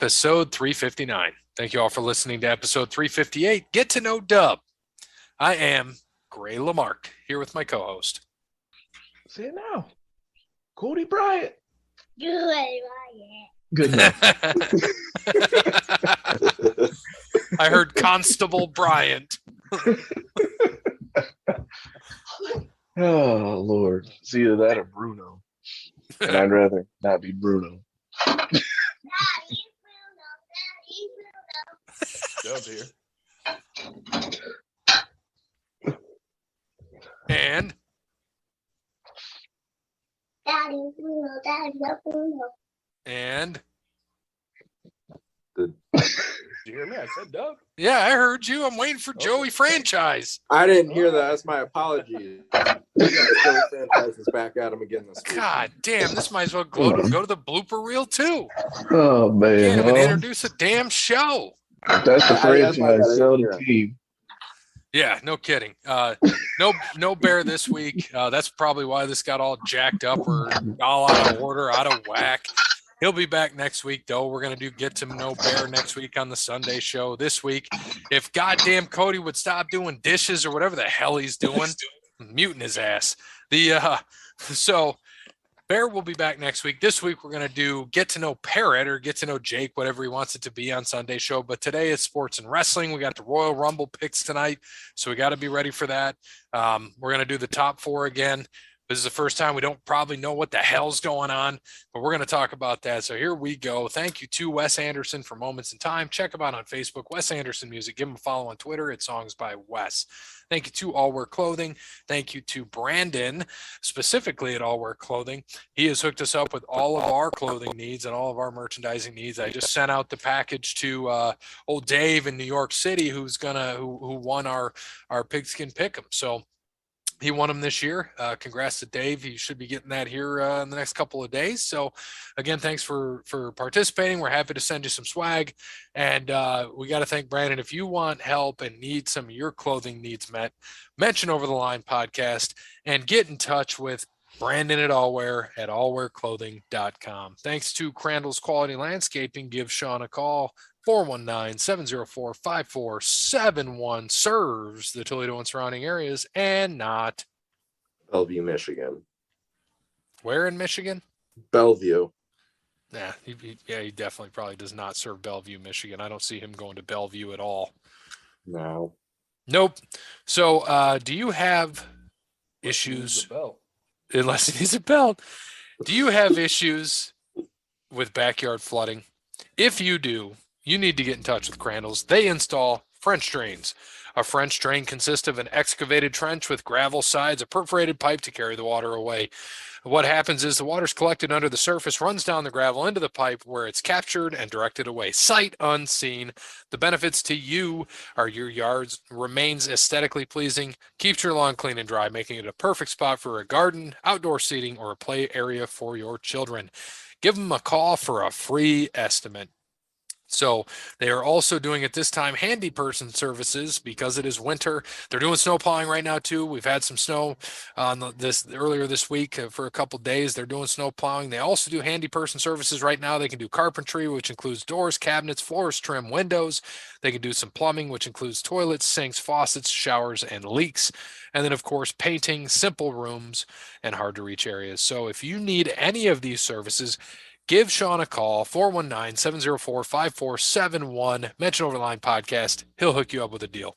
episode 359. Thank you all for listening to episode 358, Get to Know Dub. I am Gray Lamarck, here with my co-host. Say it now. Cody Bryant. Good enough. I heard Constable Bryant. Oh, Lord. It's either that or Bruno. And I'd rather not be Bruno. Dub here. And Daddy Bruno. And Did you hear me? I said Dub. yeah, I heard you. I'm waiting for Joey Franchise. I didn't hear that. That's my apology. Franchises back at him again this week. God damn, this might as well go to the blooper reel too. Oh, man. Can't even Well, introduce a damn show. that's the That's why I franchise. Sell didn't the hear team. Yeah, no kidding. No Bear this week. That's probably why this got all jacked up or all out of order, out of whack. He'll be back next week, though. We're going to do Get to Know Bear next week on the Sunday show. This week, if goddamn Cody would stop doing dishes or whatever the hell he's doing, muting his ass. So Bear will be back next week. This week, we're going to do Get to Know Parrot or Get to Know Jake, whatever he wants it to be on Sunday show. But today is sports and wrestling. We got the Royal Rumble picks tonight, so we got to be ready for that. We're going to do the top four again. This is the first time we don't probably know what the hell's going on, but we're going to talk about that. So here we go. Thank you to Wes Anderson for Moments in Time. Check him out on Facebook, Wes Anderson Music. Give him a follow on Twitter at Songs by Wes. Thank you to All Wear Clothing. Thank you to Brandon, specifically at All Wear Clothing. He has hooked us up with all of our clothing needs and all of our merchandising needs. I just sent out the package to old Dave in New York City, who won our Pigskin Pick'em. So he won them this year. Congrats to Dave. He should be getting that here in the next couple of days. So, again, thanks for participating. We're happy to send you some swag. And we got to thank Brandon. If you want help and need some of your clothing needs met, mention Over the Line podcast and get in touch with Brandon at allwearclothing.com. Thanks to Crandall's Quality Landscaping. Give Sean a call. 419-704-5471 serves the Toledo and surrounding areas and not Bellevue, Michigan. where in Michigan? Bellevue. Nah, he definitely probably does not serve Bellevue, Michigan. I don't see him going to Bellevue at all. No. Nope. So, do you have issues? Unless he needs a belt. Do you have issues with backyard flooding? If you do, you need to get in touch with Crandall's. They install French drains. A French drain consists of an excavated trench with gravel sides, a perforated pipe to carry the water away. What happens is the water's collected under the surface, runs down the gravel into the pipe where it's captured and directed away. Sight unseen. The benefits to you are your yard remains aesthetically pleasing, keeps your lawn clean and dry, making it a perfect spot for a garden, outdoor seating, or a play area for your children. Give them a call for a free estimate. So they are also doing at this time handy person services because it is winter. They're doing snow plowing right now too. We've had some snow earlier this week for a couple days. They're doing snow plowing. They also do handy person services right now. They can do carpentry, which includes doors, cabinets, floors, trim, windows. They can do some plumbing, which includes toilets, sinks, faucets, showers, and leaks. And then, of course, painting, simple rooms, and hard to reach areas. So if you need any of these services, give Sean a call, 419-704-5471. Mention Over the Line podcast. He'll hook you up with a deal.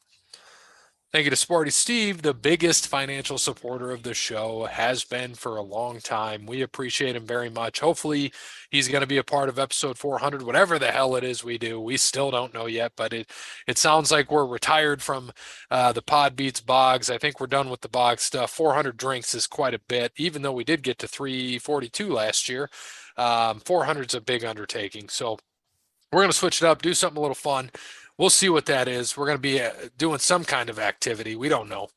Thank you to Sporty Steve, the biggest financial supporter of the show, has been for a long time. We appreciate him very much. Hopefully, he's going to be a part of episode 400, whatever the hell it is we do. We still don't know yet, but it sounds like we're retired from the Pod Beats Boggs. I think we're done with the Boggs stuff. 400 drinks is quite a bit, even though we did get to 342 last year. 400 is a big undertaking. So we're going to switch it up, do something a little fun. We'll see what that is. We're going to be doing some kind of activity. We don't know.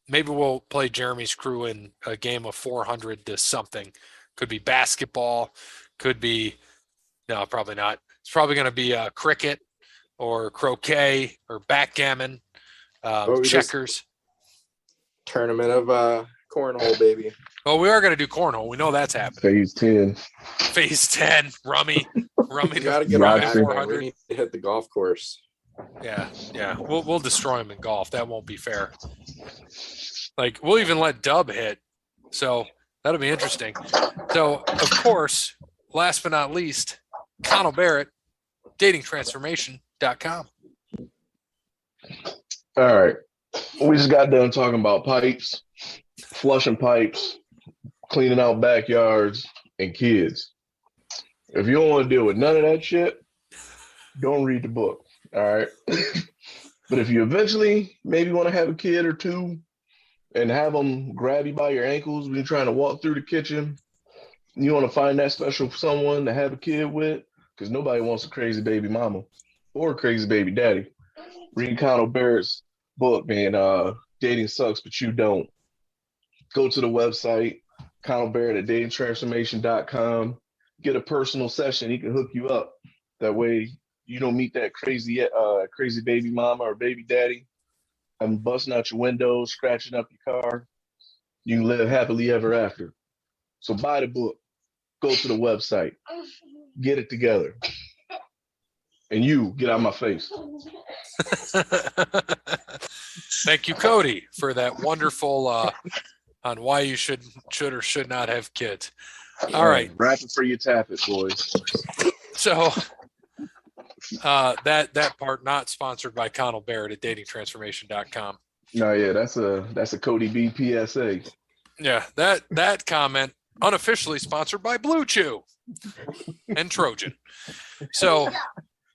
Maybe we'll play Jeremy's crew in a game of 400 to something. Could be basketball. Could be, no, probably not. It's probably going to be cricket or croquet or backgammon, checkers. Tournament of cornhole, baby. Oh, we are going to do cornhole. We know that's happening. Phase 10. Phase 10, rummy. We got to get Rummy on that, man. 400. We need to hit the golf course. Yeah. We'll destroy him in golf. That won't be fair. Like, we'll even let Dub hit. So that'll be interesting. So, of course, last but not least, Connell Barrett, datingtransformation.com. All right. We just got done talking about pipes, flushing pipes, cleaning out backyards, and kids. If you don't want to deal with none of that shit, don't read the book. All right. But if you eventually maybe want to have a kid or two and have them grab you by your ankles when you're trying to walk through the kitchen, you want to find that special someone to have a kid with, because nobody wants a crazy baby mama or a crazy baby daddy. Read Connell Barrett's book, man. Dating Sucks, But You Don't. Go to the website, Connell Barrett at datingtransformation.com. Get a personal session. He can hook you up. That way you don't meet that crazy baby mama or baby daddy. I'm busting out your windows, scratching up your car. You can live happily ever after. So buy the book. Go to the website. Get it together. And you, get out of my face. Thank you, Cody, for that wonderful on why you should or should not have kids. All right. Wrap it for you, tap it, boys. So that part not sponsored by Connell Barrett at datingtransformation.com. No, yeah, that's a Cody B PSA. Yeah, that comment unofficially sponsored by Blue Chew and Trojan. So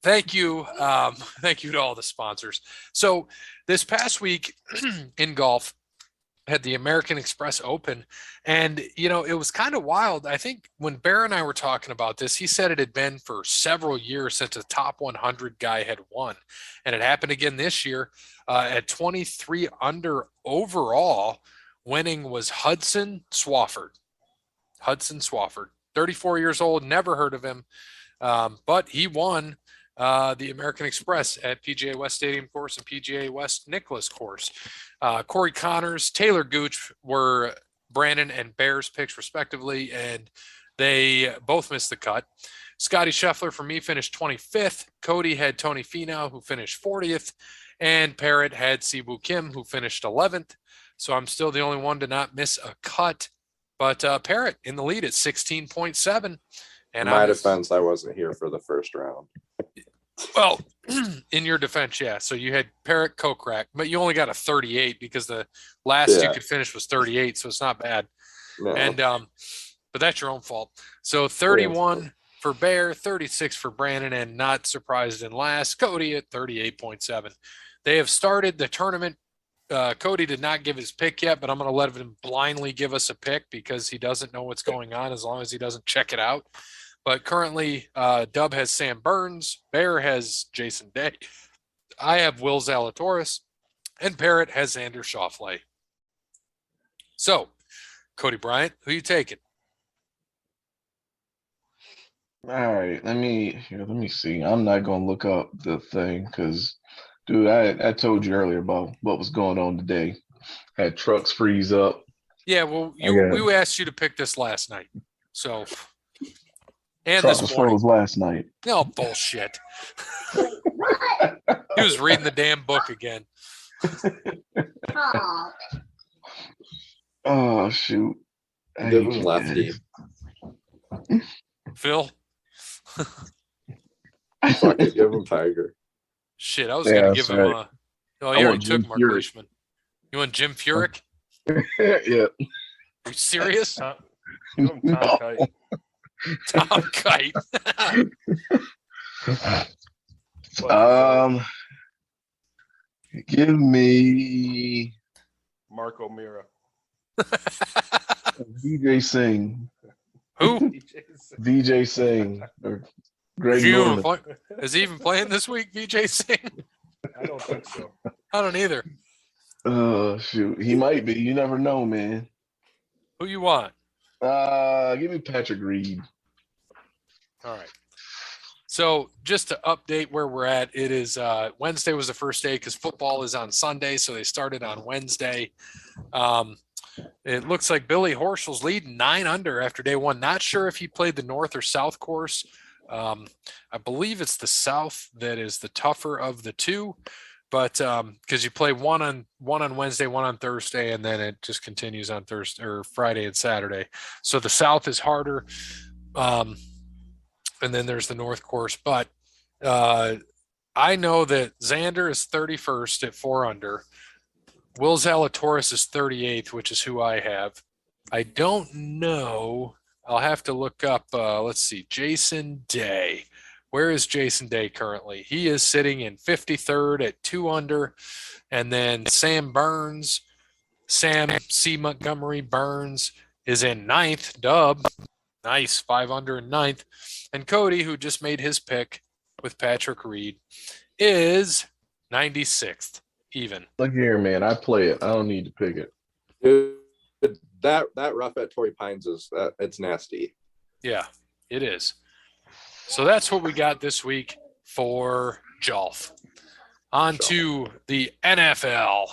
thank you to all the sponsors. So this past week in golf, had the American Express Open, and it was kind of wild. I think when Bear and I were talking about this, he said it had been for several years since a top 100 guy had won, and it happened again this year. At 23 under overall, winning was Hudson Swafford, 34 years old, never heard of him, but he won the American Express at PGA West Stadium course and PGA West Nicholas course. Corey Connors, Taylor Gooch were Brandon and Bear's picks respectively, and they both missed the cut. Scotty Scheffler for me finished 25th. Cody had Tony Finau, who finished 40th, and Parrot had Siwoo Kim, who finished 11th. So I'm still the only one to not miss a cut, but Parrot in the lead at 16.7. And in my defense, I wasn't here for the first round. Well, in your defense, yeah. So you had Parrot, Kokrak, but you only got a 38 because the last you could finish was 38, so it's not bad. No. And but that's your own fault. So 31 for Bear, 36 for Brandon, and not surprised in last, Cody at 38.7. They have started the tournament. Cody did not give his pick yet, but I'm going to let him blindly give us a pick because he doesn't know what's going on as long as he doesn't check it out. But currently, Dub has Sam Burns, Bear has Jason Day, I have Will Zalatoris, and Parrot has Xander Schauffele. So, Cody Bryant, who you taking? All right, let me see. I'm not gonna look up the thing because, dude, I told you earlier about what was going on today. Had trucks freeze up. Yeah, well, we asked you to pick this last night, so. And Truck this was morning. froze last night. No bullshit. He was reading the damn book again. Oh, Oh shoot! Give him lefty. Phil. Fuck it, give him Tiger. Shit, I was gonna give him right. Oh, I you already want took Jim Mark Furyk. Leishman. You want Jim Furyk? Yeah. Are you serious? Give him Tom Kite. Tom Kite. Give me Marco Mira. VJ Singh. Who? VJ Singh or Greg Is he, even Norman. is he even playing this week, VJ Singh? I don't think so. I don't either. Oh shoot, he might be. You never know, man. Who you want? Give me Patrick Reed. All right. So just to update where we're at, it is Wednesday was the first day because football is on Sunday, so they started on Wednesday. It looks like Billy Horschel's leading 9 under after day one. Not sure if he played the North or South course. I believe it's the South that is the tougher of the two, but because you play one on Wednesday, one on Thursday, and then it just continues on Thursday or Friday and Saturday. So the South is harder, and then there's the North course. But I know that Xander is 31st at 4 under. Will Zalatoris is 38th, which is who I have. I don't know. I'll have to look up, let's see, Jason Day. Where is Jason Day currently? He is sitting in 53rd at 2 under. And then Sam C. Montgomery Burns is in 9th. Dub, nice, 5 under in 9th. And Cody, who just made his pick with Patrick Reed, is 96th. Even. Look here, man. I play it. I don't need to pick it. Dude, that rough at Torrey Pines it's nasty. Yeah, it is. So that's what we got this week for Jolf. On to the NFL.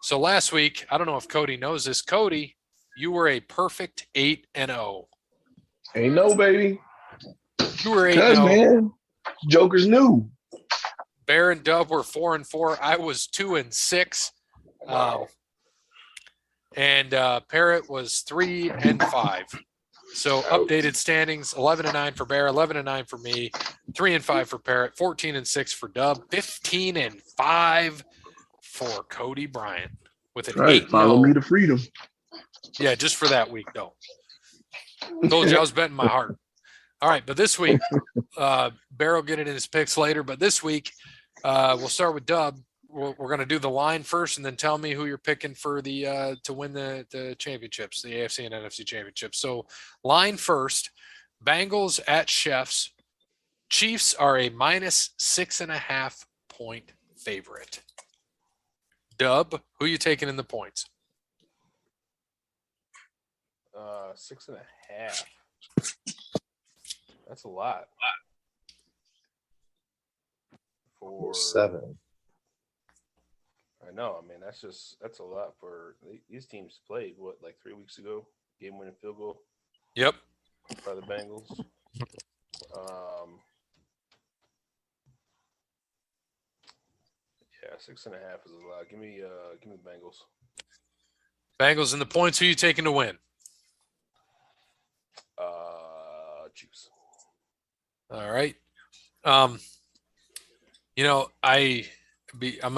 So last week, I don't know if Cody knows this. Cody, you were a perfect 8-0. Ain't no, baby. You were 'Cause, 8-0. man, Joker's new. Bear and Dub were 4-4. I was 2-6. Wow. And Parrot was 3-5. So updated standings: 11-9 for Bear, 11-9 for me, 3-5 for Parrot, 14-6 for Dub, 15-5 for Cody Bryant with an 8-0. Follow me to freedom. Yeah, just for that week though. Told you I was betting my heart. All right, but this week, Bear will get it in his picks later. But this week, we'll start with Dub. We're going to do the line first, and then tell me who you're picking for the to win the championships, the AFC and NFC championships. So, line first: Bengals at Chiefs. Chiefs are a -6.5 point favorite. Dub, who you taking in the points? 6.5. That's a lot. For 7. I know. I mean, that's a lot for these teams played like 3 weeks ago. Game-winning field goal. Yep. By the Bengals. Yeah, 6.5 is a lot. Give me the Bengals. Bengals in the points. Who you taking to win? Chiefs. All right. I'm going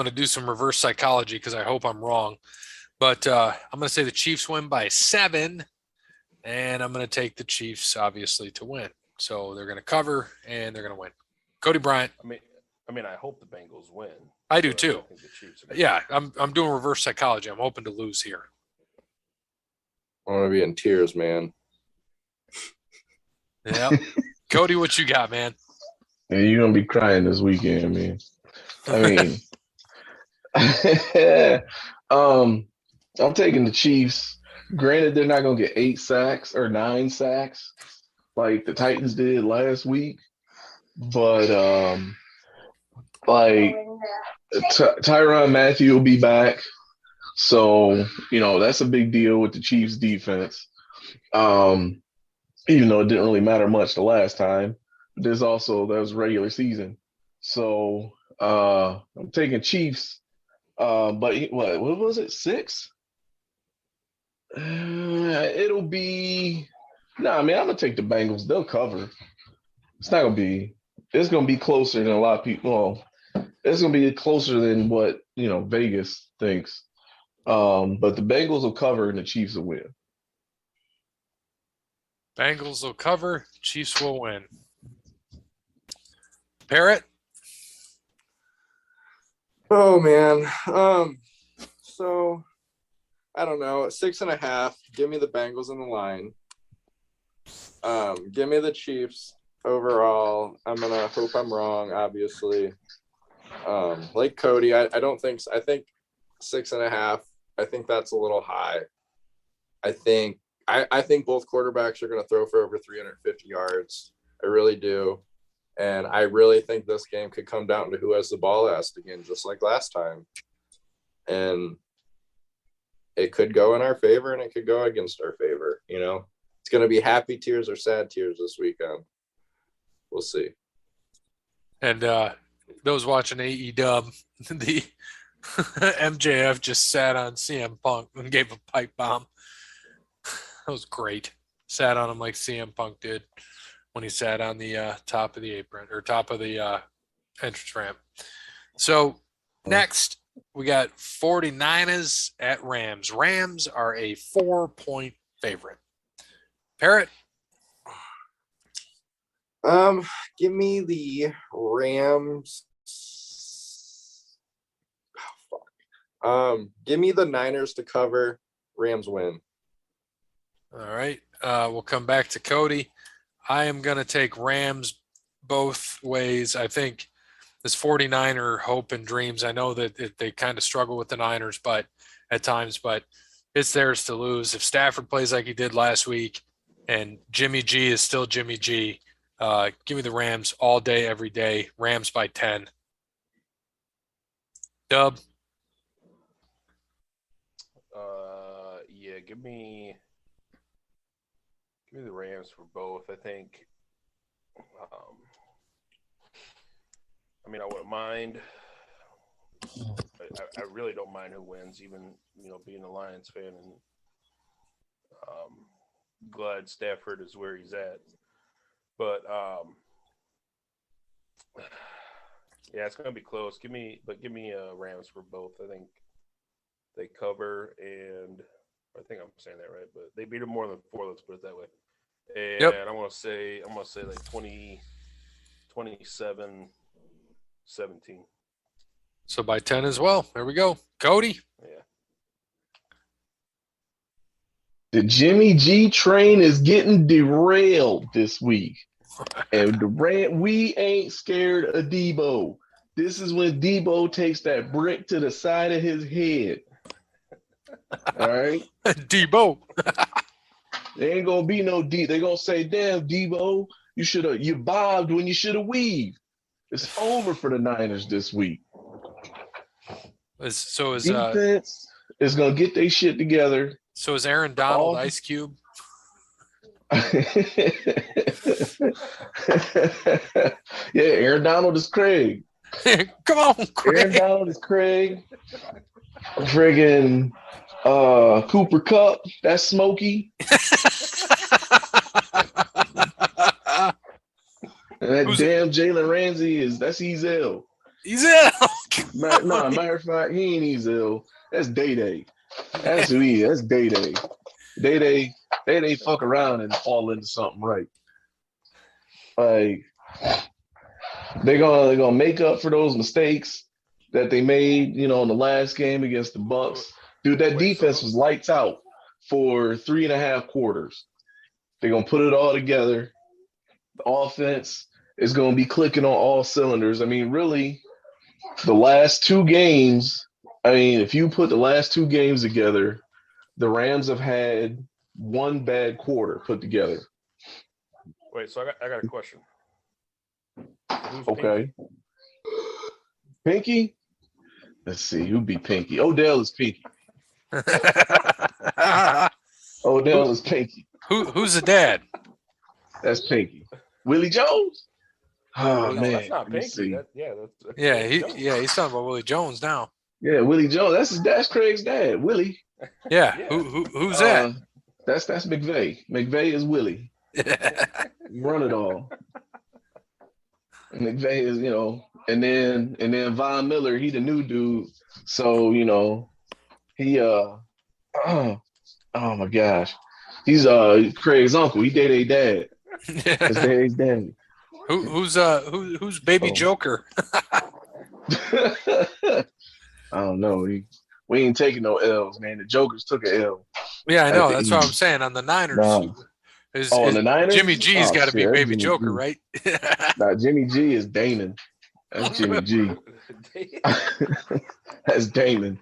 to do some reverse psychology because I hope I'm wrong, but I'm going to say the Chiefs win by 7, and I'm going to take the Chiefs obviously to win. So they're going to cover and they're going to win. Cody Bryant. I mean, I hope the Bengals win. I do too. I think the Chiefs are Yeah, I'm doing reverse psychology. I'm hoping to lose here. I want to be in tears, man. Yeah. Cody, what you got, man? Yeah, you're gonna be crying this weekend, man. I mean, I'm taking the Chiefs. Granted, they're not gonna get 8 sacks or 9 sacks like the Titans did last week, but Tyrann Mathieu will be back, so that's a big deal with the Chiefs defense. Even though it didn't really matter much the last time. That was regular season. So I'm taking Chiefs. But what was it? 6? It'll be I'm gonna take the Bengals. They'll cover. It's gonna be closer than a lot of people. Well, it's gonna be closer than what Vegas thinks. But the Bengals will cover and the Chiefs will win. Bengals will cover. Chiefs will win. Parrot? Oh man. So I don't know. At 6.5, give me the Bengals in the line. Give me the Chiefs overall. I'm gonna hope I'm wrong, obviously. Like Cody, I don't think so. I think 6.5. I think that's a little high. I think both quarterbacks are going to throw for over 350 yards. I really do. And I really think this game could come down to who has the ball last again, just like last time. And it could go in our favor and it could go against our favor. You know, it's going to be happy tears or sad tears this weekend. We'll see. And those watching AEW, the MJF just sat on CM Punk and gave a pipe bomb. That was great. Sat on him like CM Punk did when he sat on the top of the apron or top of the entrance ramp. So next, we got 49ers at Rams. Rams are a 4-point favorite. Parrot? Give me the Rams. Oh, fuck. Give me the Niners to cover. Rams win. All right. We'll come back to Cody. I am going to take Rams both ways. I think this 49er hope and dreams, I know that they kind of struggle with the Niners at times, but it's theirs to lose. If Stafford plays like he did last week and Jimmy G is still Jimmy G, give me the Rams all day, every day. Rams by 10. Dub? Yeah, give me the Rams for both. I think. I mean, I wouldn't mind. I really don't mind who wins, even being a Lions fan, and glad Stafford is where he's at. But yeah, it's gonna be close. Give me Rams for both. I think they cover, and I think I'm saying that right, but they beat them more than 4. Let's put it that way. And Yep. I'm gonna say like 27-17. So by 10 as well. There we go. Cody? Yeah. The Jimmy G train is getting derailed this week. And we ain't scared of Debo. This is when Debo takes that brick to the side of his head. All right? Debo. There ain't gonna be no D. They're gonna say, damn, Debo, you bobbed when you should have weaved. It's over for the Niners this week. Defense is gonna get their shit together. So is Aaron Donald Ice Cube? Yeah, Aaron Donald is Craig. Come on, Craig. Aaron Donald is Craig. Friggin' Cooper Cup, that's Smokey. And that damn Jalen Ramsey that's Ezel. Ezel. No, matter of fact, he ain't Ezel. That's Day. That's who he is. That's Day. Day fuck around and fall into something right. Like they're gonna make up for those mistakes that they made, in the last game against the Bucks. Dude, that defense was lights out for 3.5 quarters. They're gonna put it all together. The offense is gonna be clicking on all cylinders. I mean, really, the last 2 games. I mean, if you put the last 2 games together, the Rams have had 1 bad quarter put together. Wait, so I got a question. Who's Okay. Pinky? Let's see. Who'd be Pinky? Odell is Pinky. Odell is Pinky. Who's the dad? That's Pinky. Willie Jones? Oh, No, man. that's not Let me Pinky. see. He's talking about Willie Jones now. Yeah, Willie Jones. That's Craig's dad, Willie. Yeah. Yeah. Who's that? That's McVay. McVay is Willie. Run it all. McVay is, and then Von Miller, he the new dude. So, he oh my gosh. He's Craig's uncle. He dated dad. His dad's daddy. Who's baby Joker? I don't know. We ain't taking no L's, man. The Jokers took an L. Yeah, I know. That's what I'm saying. On the Niners, No. On the Niners? Jimmy G's got to be shit, baby Jimmy Joker, G. right? Nah, Jimmy G is Damon. That's Jimmy G. That's Damon.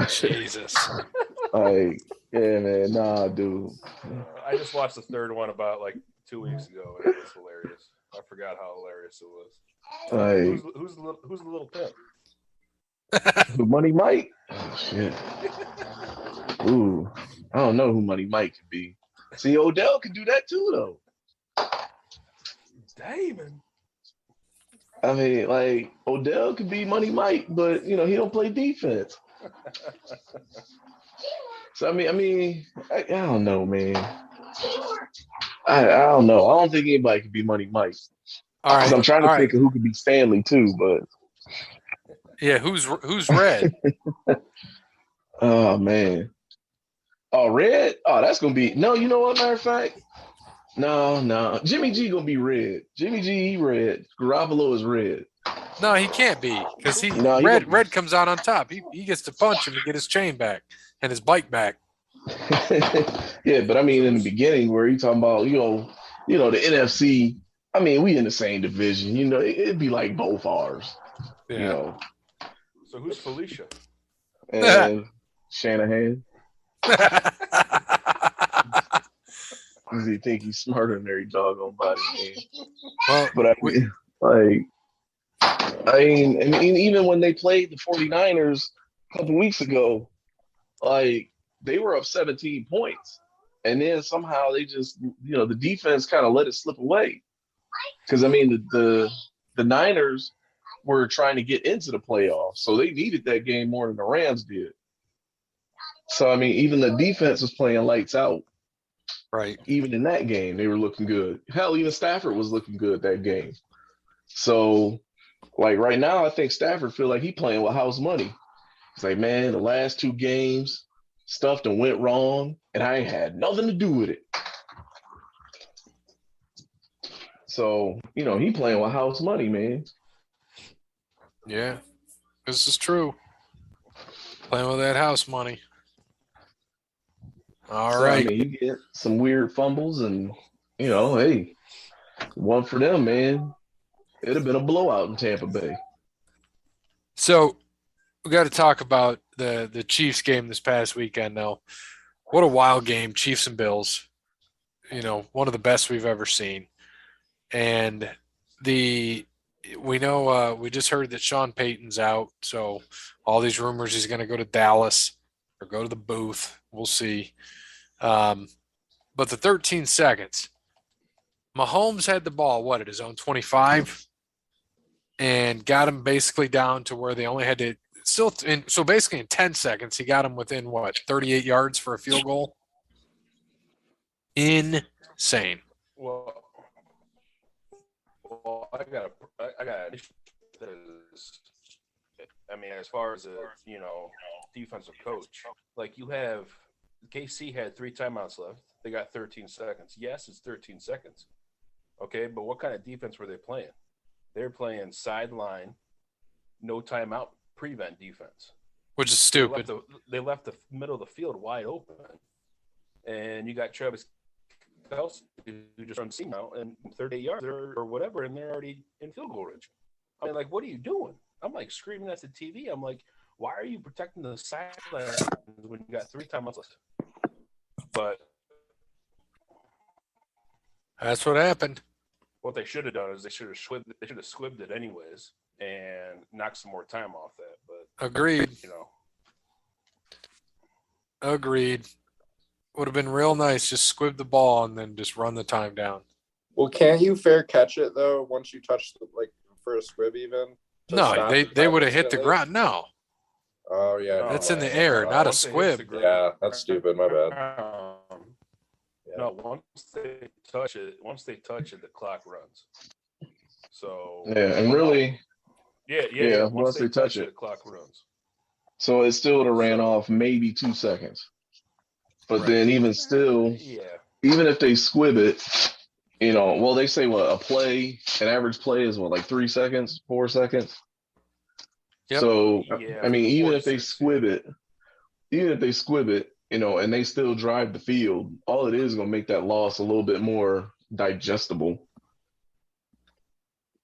Jesus. Like, yeah, man. Nah, dude. I just watched the third one about like 2 weeks ago, and it was hilarious. I forgot how hilarious it was. Like, Who's the little pimp? Money Mike? Oh shit. Ooh, I don't know who Money Mike could be. See, Odell could do that too, though. Damon. I mean, like Odell could be Money Mike, but he don't play defense. So I don't know, man. I don't know. I don't think anybody could be Money Mike. All right. I'm trying to all right. think of who could be Stanley too, but Yeah, who's red? oh man. Oh, Red? Oh, that's gonna be no, you know what, matter of fact? No. Jimmy G gonna be red. Jimmy G he red. Garoppolo is red. No, he can't be because No, he gonna red comes out on top. He gets to punch him and get his chain back and his bike back. yeah, but I mean in the beginning where you talking about, the NFC, I mean, we in the same division, it'd be like both ours, Yeah. So who's Felicia? And Shanahan. Does he think he's smarter than every doggone body, man? Well, But I mean, even when they played the 49ers a couple weeks ago, like they were up 17 points. And then somehow they just, the defense kind of let it slip away. Because I mean, the Niners were trying to get into the playoffs, so they needed that game more than the Rams did. So I mean, even the defense was playing lights out. right. Even in that game, they were looking good. Hell, even Stafford was looking good that game. So, like right now, I think Stafford feel like he playing with house money. It's like, man, the last two games, stuff that went wrong, and I ain't had nothing to do with it. So, he playing with house money, man. Yeah, this is true. Playing with that house money. All right. I mean, you get some weird fumbles, and hey, one for them, man. It'd have been a blowout in Tampa Bay. So we got to talk about the Chiefs game this past weekend. Though, what a wild game, Chiefs and Bills. One of the best we've ever seen. And we know we just heard that Sean Payton's out, so all these rumors he's going to go to Dallas or go to the booth. We'll see. But the 13 seconds, Mahomes had the ball, at his own 25, and got him basically down to where they only had to so basically in 10 seconds, he got him within 38 yards for a field goal. Insane. Well, I got. I mean, as far as a defensive coach, like you have, KC had 3 timeouts left. They got 13 seconds. Yes, it's 13 seconds. Okay, but what kind of defense were they playing? They're playing sideline, no timeout, prevent defense. Which is stupid. They left the middle of the field wide open. And you got Travis Kelce, who just runs seam out and 38 yards or whatever, and they're already in field goal range. I mean, like, what are you doing? I'm like screaming at the TV. I'm like, why are you protecting the sideline when you got 3 timeouts left? But that's what happened. What they should have done is they should have squibbed it anyways and knocked some more time off that. But agreed. Agreed. Would have been real nice. Just squib the ball and then just run the time down. Well, can't you fair catch it though once you touch for a squib even? No, they would have hit the ground. No. Oh yeah, that's in the air, not a squib. Yeah, that's stupid. My bad. No, once they touch it, the clock runs. So yeah, and really, yeah. Once they touch it, the clock runs. So it still would have ran off maybe 2 seconds. But then even still, even if they squib it, they say an average play is like 3 seconds, 4 seconds. Yep. So I mean, even if they squib it, and they still drive the field, all it is going to make that loss a little bit more digestible.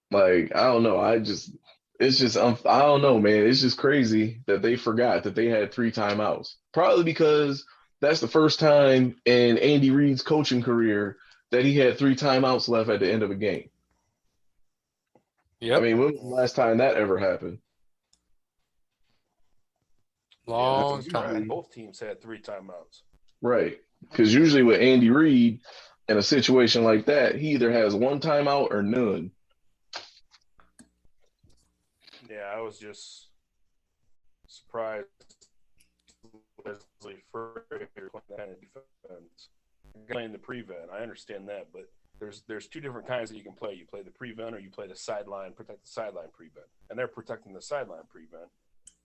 Like, I don't know. I don't know, man. It's just crazy that they forgot that they had 3 timeouts. Probably because that's the first time in Andy Reid's coaching career that he had 3 timeouts left at the end of a game. Yep. I mean, when was the last time that ever happened? Long that's time. right. Both teams had 3 timeouts. Right. Because usually with Andy Reid, in a situation like that, he either has one timeout or none. Yeah, I was just surprised Wesley Frazier kind of defense playing the prevent. I understand that, but there's 2 different kinds that you can play. You play the prevent or you play the sideline, protect the sideline prevent. And they're protecting the sideline prevent.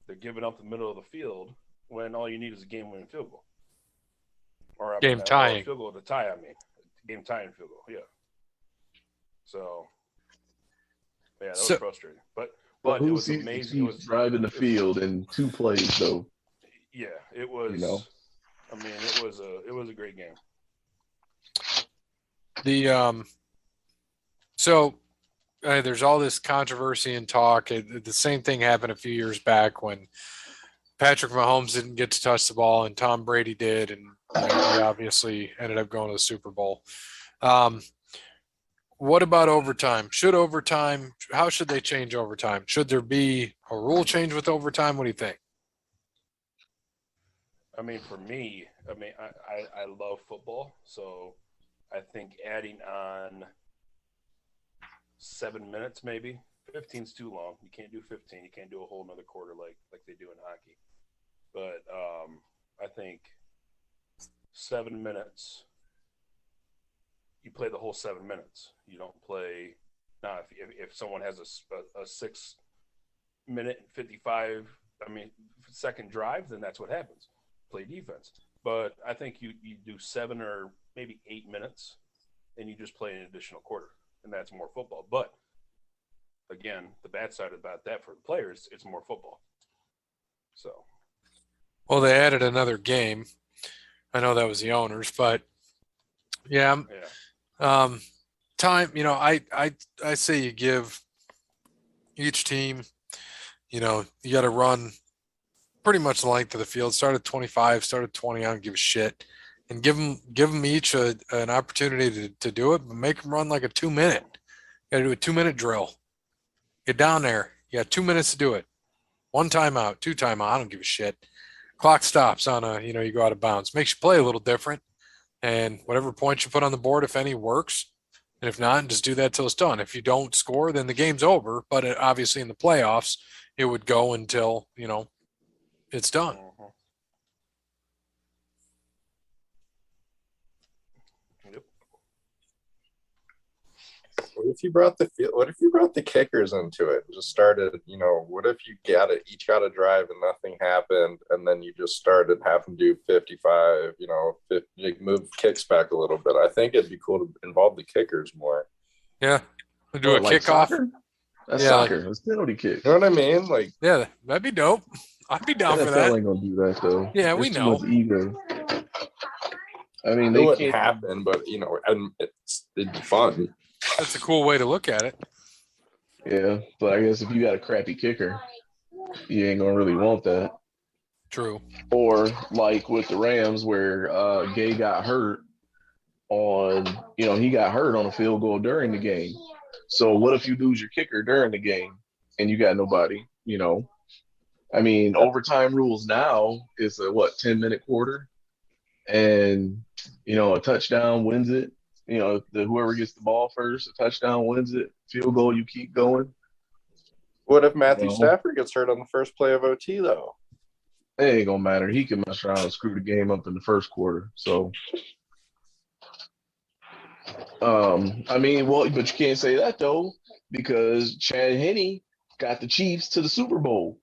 They're giving up the middle of the field when all you need is a game-winning field goal. Or Game tying. field goal to tie, game tying field goal, yeah. So, yeah, that was frustrating. But it was amazing. It was driving the field in 2 plays, though. Yeah, it was. You know, it was a great game. There's all this controversy and talk. The same thing happened a few years back when Patrick Mahomes didn't get to touch the ball and Tom Brady did, and he obviously ended up going to the Super Bowl. What about overtime? How should they change overtime? Should there be a rule change with overtime? What do you think? For me, I love football, so I think adding on 7 minutes, maybe 15's too long. You can't do 15. You can't do a whole another quarter like they do in hockey. But I think 7 minutes. You play the whole 7 minutes. You don't play now. If someone has a 6 minute and 55 second drive, then that's what happens. Play defense. But I think you do 7 or maybe 8 minutes, and you just play an additional quarter, and that's more football. But again, the bad side about that for the players, it's more football. So, well, they added another game. I know that was the owners, but yeah. Time. I say you give each team. You got to run pretty much the length of the field. Start at 25, start at 20. I don't give a shit, and give them each an opportunity to do it, but make them run like a 2 minute. You got to do a 2 minute drill. Get down there. You got 2 minutes to do it. 1 timeout, 2 timeout. I don't give a shit. Clock stops on you go out of bounds. Makes you play a little different, and whatever points you put on the board, if any, works. And if not, just do that till it's done. If you don't score, then the game's over. But obviously in the playoffs, it would go until, it's done. Yep. What if you brought the kickers into it and just started, what if you each got a drive and nothing happened, and then you just started having to do 55, move kicks back a little bit. I think it'd be cool to involve the kickers more. Yeah. Do a like kickoff. Soccer? That's Yeah, soccer. That's penalty kick. You know what I mean? Like, yeah, that'd be dope. I'd be down for NFL that. ain't gonna do that though. Yeah, There's we too know. much ego. it they wouldn't can't happen, but and it'd be fun. That's a cool way to look at it. Yeah, but I guess if you got a crappy kicker, you ain't gonna really want that. True. Or like with the Rams, where Gay got hurt he got hurt on a field goal during the game. So what if you lose your kicker during the game and you got nobody? Overtime rules now is a 10-minute quarter, and a touchdown wins it. Whoever gets the ball first, a touchdown wins it. Field goal, you keep going. What if Matthew Stafford gets hurt on the first play of OT though? It ain't gonna matter. He can mess around and screw the game up in the first quarter. So, but you can't say that though, because Chad Henne got the Chiefs to the Super Bowl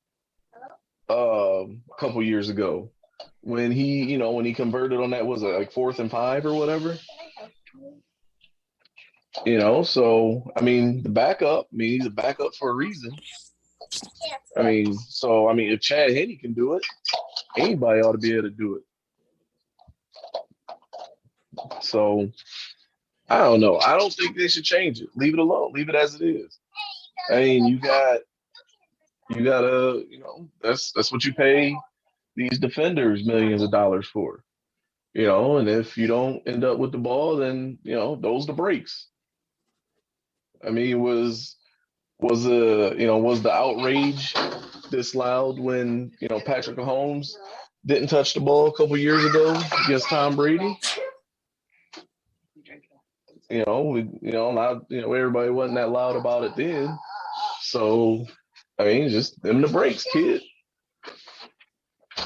a couple years ago when he converted on that, was it like 4th and 5 or whatever. So the backup. He's a backup for a reason. If Chad Henne can do it, anybody ought to be able to do it. So I don't know. I don't think they should change it. Leave it alone. Leave it as it is. You gotta, that's what you pay these defenders millions of dollars for. And if you don't end up with the ball, then those the breaks. Was the outrage disallowed when Patrick Mahomes didn't touch the ball a couple years ago against Tom Brady. Everybody wasn't that loud about it then. So, I mean, just them the breaks, kid.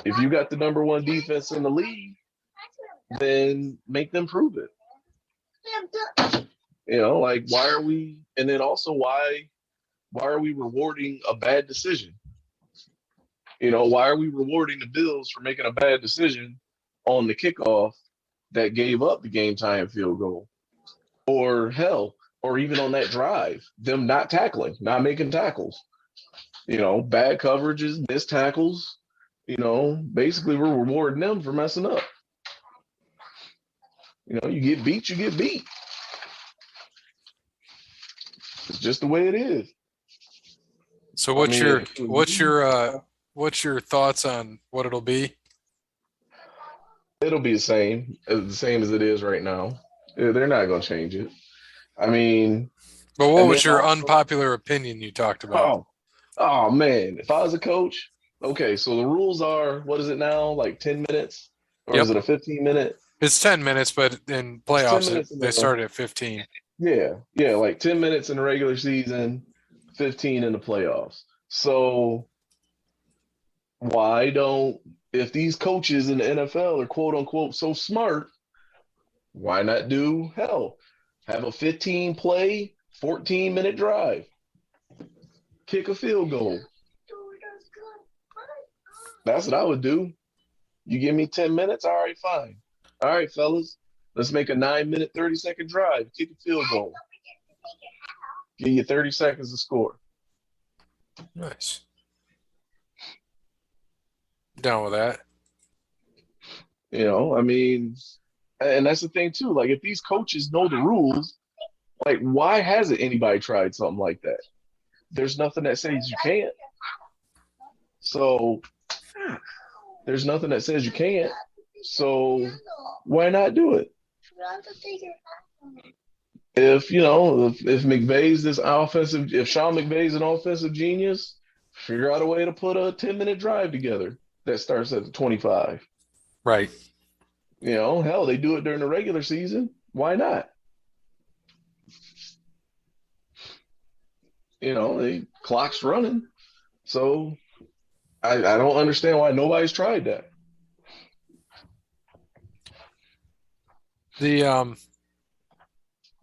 If you got the number one defense in the league, then make them prove it. Why are we? And then also, why are we rewarding a bad decision? Why are we rewarding the Bills for making a bad decision on the kickoff that gave up the game time field goal? Or hell, or even on that drive, them not tackling, not making tackles. Bad coverages, missed tackles. Basically we're rewarding them for messing up. You get beat, you get beat. It's just the way it is. So what's your thoughts on what it'll be? It'll be the same as it is right now. They're not going to change it. I mean, but what was your unpopular opinion you talked about? Oh man, if I was a coach, okay, so the rules are, what is it now? Like 10 minutes? Or is it a 15-minute? It's 10 minutes, but in playoffs, they started at 15. Yeah, like 10 minutes in the regular season, 15 in the playoffs. So if these coaches in the NFL are quote unquote so smart, why not have a 15-play, 14-minute drive? Kick a field goal. That's what I would do. You give me 10 minutes, all right, fine. All right, fellas, let's make a 9-minute, 30-second drive. Kick a field goal. Give you 30 seconds to score. Nice. Down with that. I mean, and that's the thing too. Like, if these coaches know the rules, like, why hasn't anybody tried something like that? There's nothing that says you can't. So there's nothing that says you can't. So why not do it? If McVay's if Sean McVay's an offensive genius, figure out a way to put a 10-minute drive together that starts at the 25. Right. Hell, they do it during the regular season. Why not? The clock's running. So I don't understand why nobody's tried that.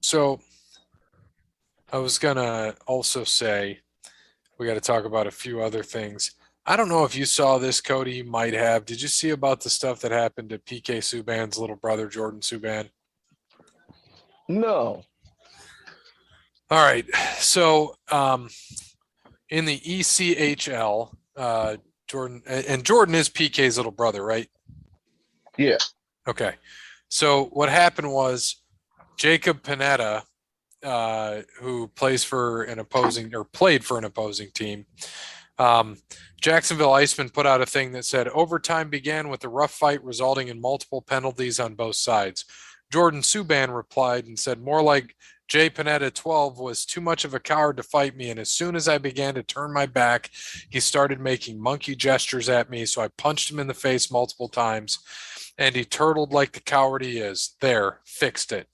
So I was gonna also say we got to talk about a few other things. I don't know if you saw this, Cody. You might have. Did you see about the stuff that happened to PK Subban's little brother, Jordan Subban? No. All right. So in the ECHL, Jordan is PK's little brother, right? Yeah. Okay. So what happened was Jacob Panetta, who played for an opposing team, Jacksonville Icemen put out a thing that said overtime began with a rough fight resulting in multiple penalties on both sides. Jordan Subban replied and said, more like Jay Panetta 12 was too much of a coward to fight me, and as soon as I began to turn my back, he started making monkey gestures at me, so I punched him in the face multiple times, and he turtled like the coward he is. There, fixed it.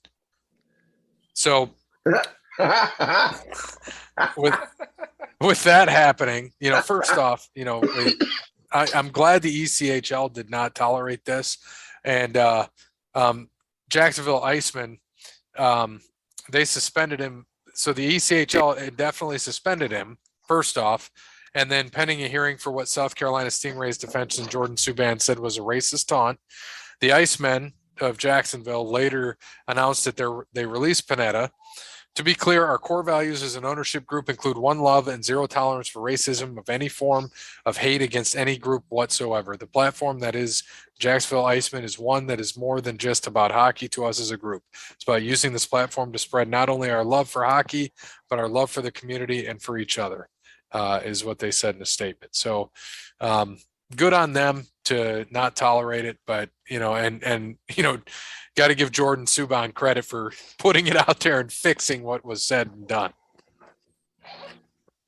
So with that happening, first off, I'm glad the ECHL did not tolerate this, and Jacksonville Icemen, they suspended him. So the ECHL indefinitely suspended him, first off, and then pending a hearing for what South Carolina Stingrays defenseman Jordan Subban said was a racist taunt. The Icemen of Jacksonville later announced that they released Panetta. To be clear, our core values as an ownership group include one love and zero tolerance for racism of any form of hate against any group whatsoever. The platform that is Jacksonville Icemen is one that is more than just about hockey to us as a group. It's about using this platform to spread not only our love for hockey, but our love for the community and for each other, is what they said in a statement. So good on them to not tolerate it, but, got to give Jordan Subban credit for putting it out there and fixing what was said and done.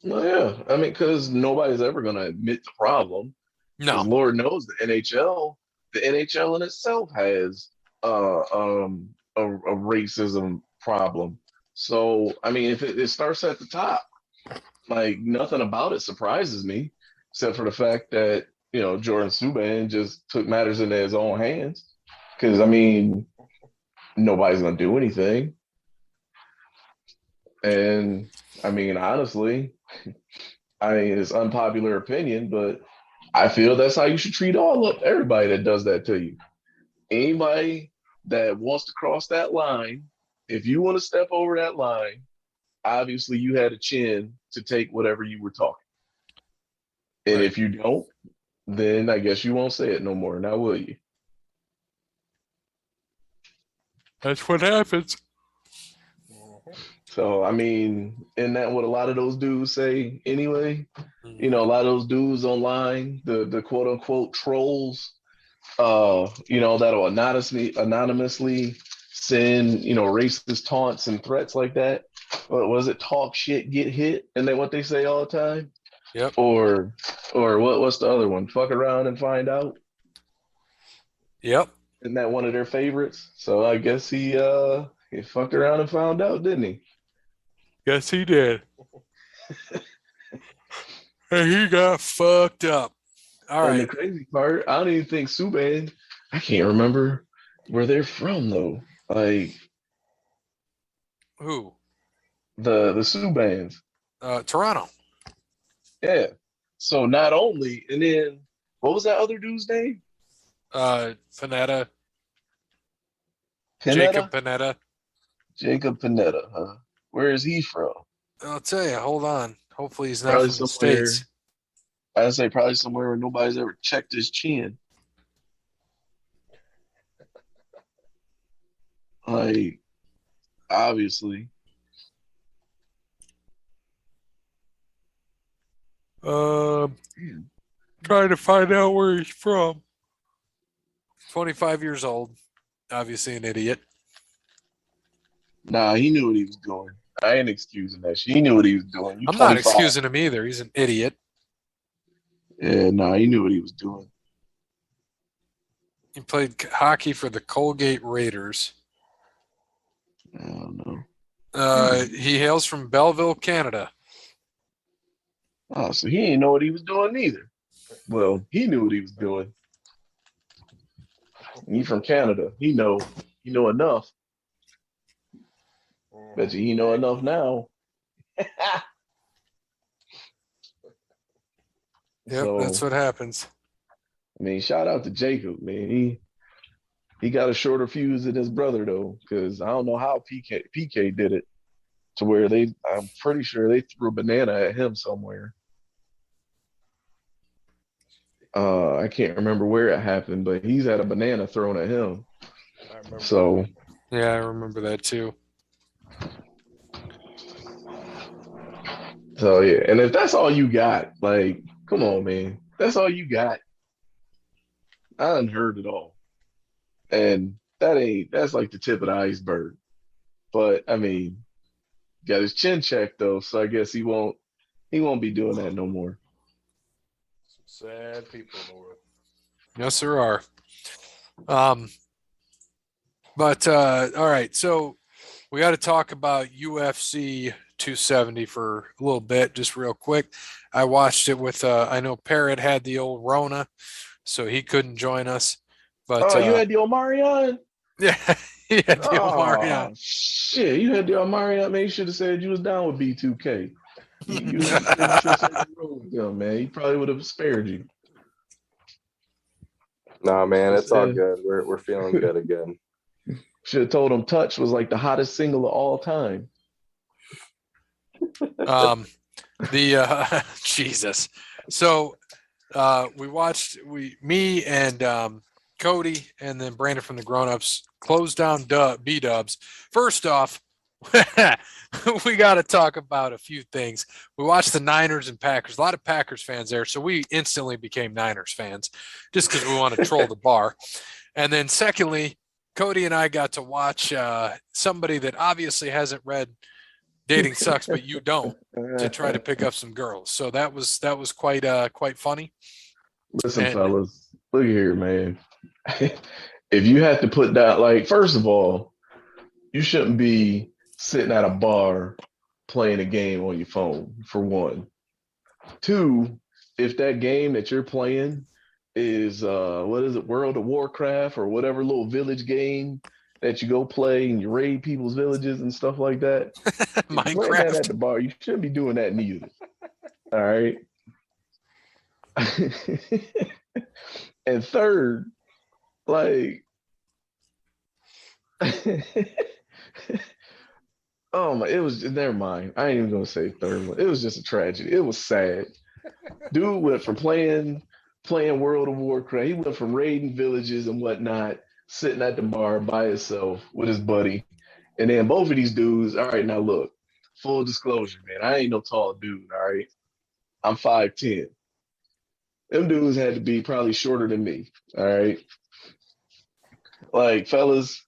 Well, yeah, I mean, because nobody's ever going to admit the problem. Because No. Lord knows the NHL in itself has a racism problem. So, I mean, if it starts at the top, like nothing about it surprises me, except for the fact that Jordan Subban just took matters into his own hands. Because I mean, nobody's gonna do anything, and I mean, honestly, I mean, it's unpopular opinion, but I feel that's how you should treat all of everybody that does that to you. Anybody that wants to cross that line, if you want to step over that line, obviously you had a chin to take whatever you were talking. And Right. if you don't, then I guess you won't say it no more. Now will you? That's what happens. So I mean, isn't that what a lot of those dudes say anyway? Mhm. A lot of those dudes online, the quote unquote trolls, that'll anonymously send, racist taunts and threats like that. What was it? Talk shit, get hit, and then what they say all the time? Yep. Or what's the other one? Fuck around and find out. Yep. Isn't that one of their favorites? So I guess he fucked around and found out, didn't he? Yes, he did. And he got fucked up. All And the right. crazy part, I don't even think Subban, I can't remember where they're from though. Like Who? the Subans. Toronto. Yeah. So not only, and then what was that other dude's name? Panetta. Jacob Panetta? Panetta. Jacob Panetta, huh? Where is he from? I'll tell you. Hold on. Hopefully he's not Probably from the States. somewhere, I'd say probably somewhere where nobody's ever checked his chin. Like, obviously. Um, Trying to find out where he's from. 25 years old. Obviously an idiot. Nah, he knew what he was doing. I ain't excusing that shit. He knew what he was doing. You I'm not 25. excusing him either. He's an idiot. Yeah, nah, he knew what he was doing. He played hockey for the Colgate Raiders. I don't know. He hails from Belleville, Canada. Oh, so he didn't know what he was doing either. Well, he knew what he was doing. He from Canada. He know enough. Bet you he know enough now. Yep, So that's what happens. I mean, shout out to Jacob, man. He got a shorter fuse than his brother though, because I don't know how PK did it to where I'm pretty sure they threw a banana at him somewhere. I can't remember where it happened, but he's had a banana thrown at him. I remember. So Yeah, I remember that too. yeah, and if that's all you got, like, come on, man, that's all you got. I done heard it all, and that's like the tip of the iceberg. But I mean, got his chin checked though, so I guess he won't be doing that no more. Some sad people in the world. Yes, there are. But all right, so we got to talk about UFC 270 for a little bit, just real quick. I watched it with. I know Parrot had the old Rona, so he couldn't join us. But Oh, you had the Omarion? yeah, he had the Oh Omarion. shit, you had the Omarion. Man, you should have said you was down with B2K. You should have said you rode with them, man. He probably would have spared you. No, man, it's all Said- good. We're feeling good again. Should have told him Touch was like the hottest single of all time. Jesus. So we watched me and Cody and then Brandon from the Grown Ups closed down B Dubs. First off, we got to talk about a few things. We watched the Niners and Packers. A lot of Packers fans there, so we instantly became Niners fans just because we want to troll the bar. And then secondly, Cody and I got to watch somebody that obviously hasn't read dating sucks, but you don't, to try to pick up some girls. So that was quite funny. Listen, And fellas, look here, man. If you have to put that, like, first of all, you shouldn't be sitting at a bar playing a game on your phone, for one. Two, if that game that you're playing is what is it, World of Warcraft or whatever little village game that you go play and you raid people's villages and stuff like that. If you're playing that at Minecraft. the bar, you shouldn't be doing that neither. All right. And third, like oh my, it was never mind. I ain't even gonna say third one. It was just a tragedy. It was sad. Dude went from playing World of Warcraft. He went from raiding villages and whatnot, sitting at the bar by himself with his buddy. And then both of these dudes, all right, now look, full disclosure, man, I ain't no tall dude, all right? I'm 5'10". Them dudes had to be probably shorter than me, all right? Like, fellas,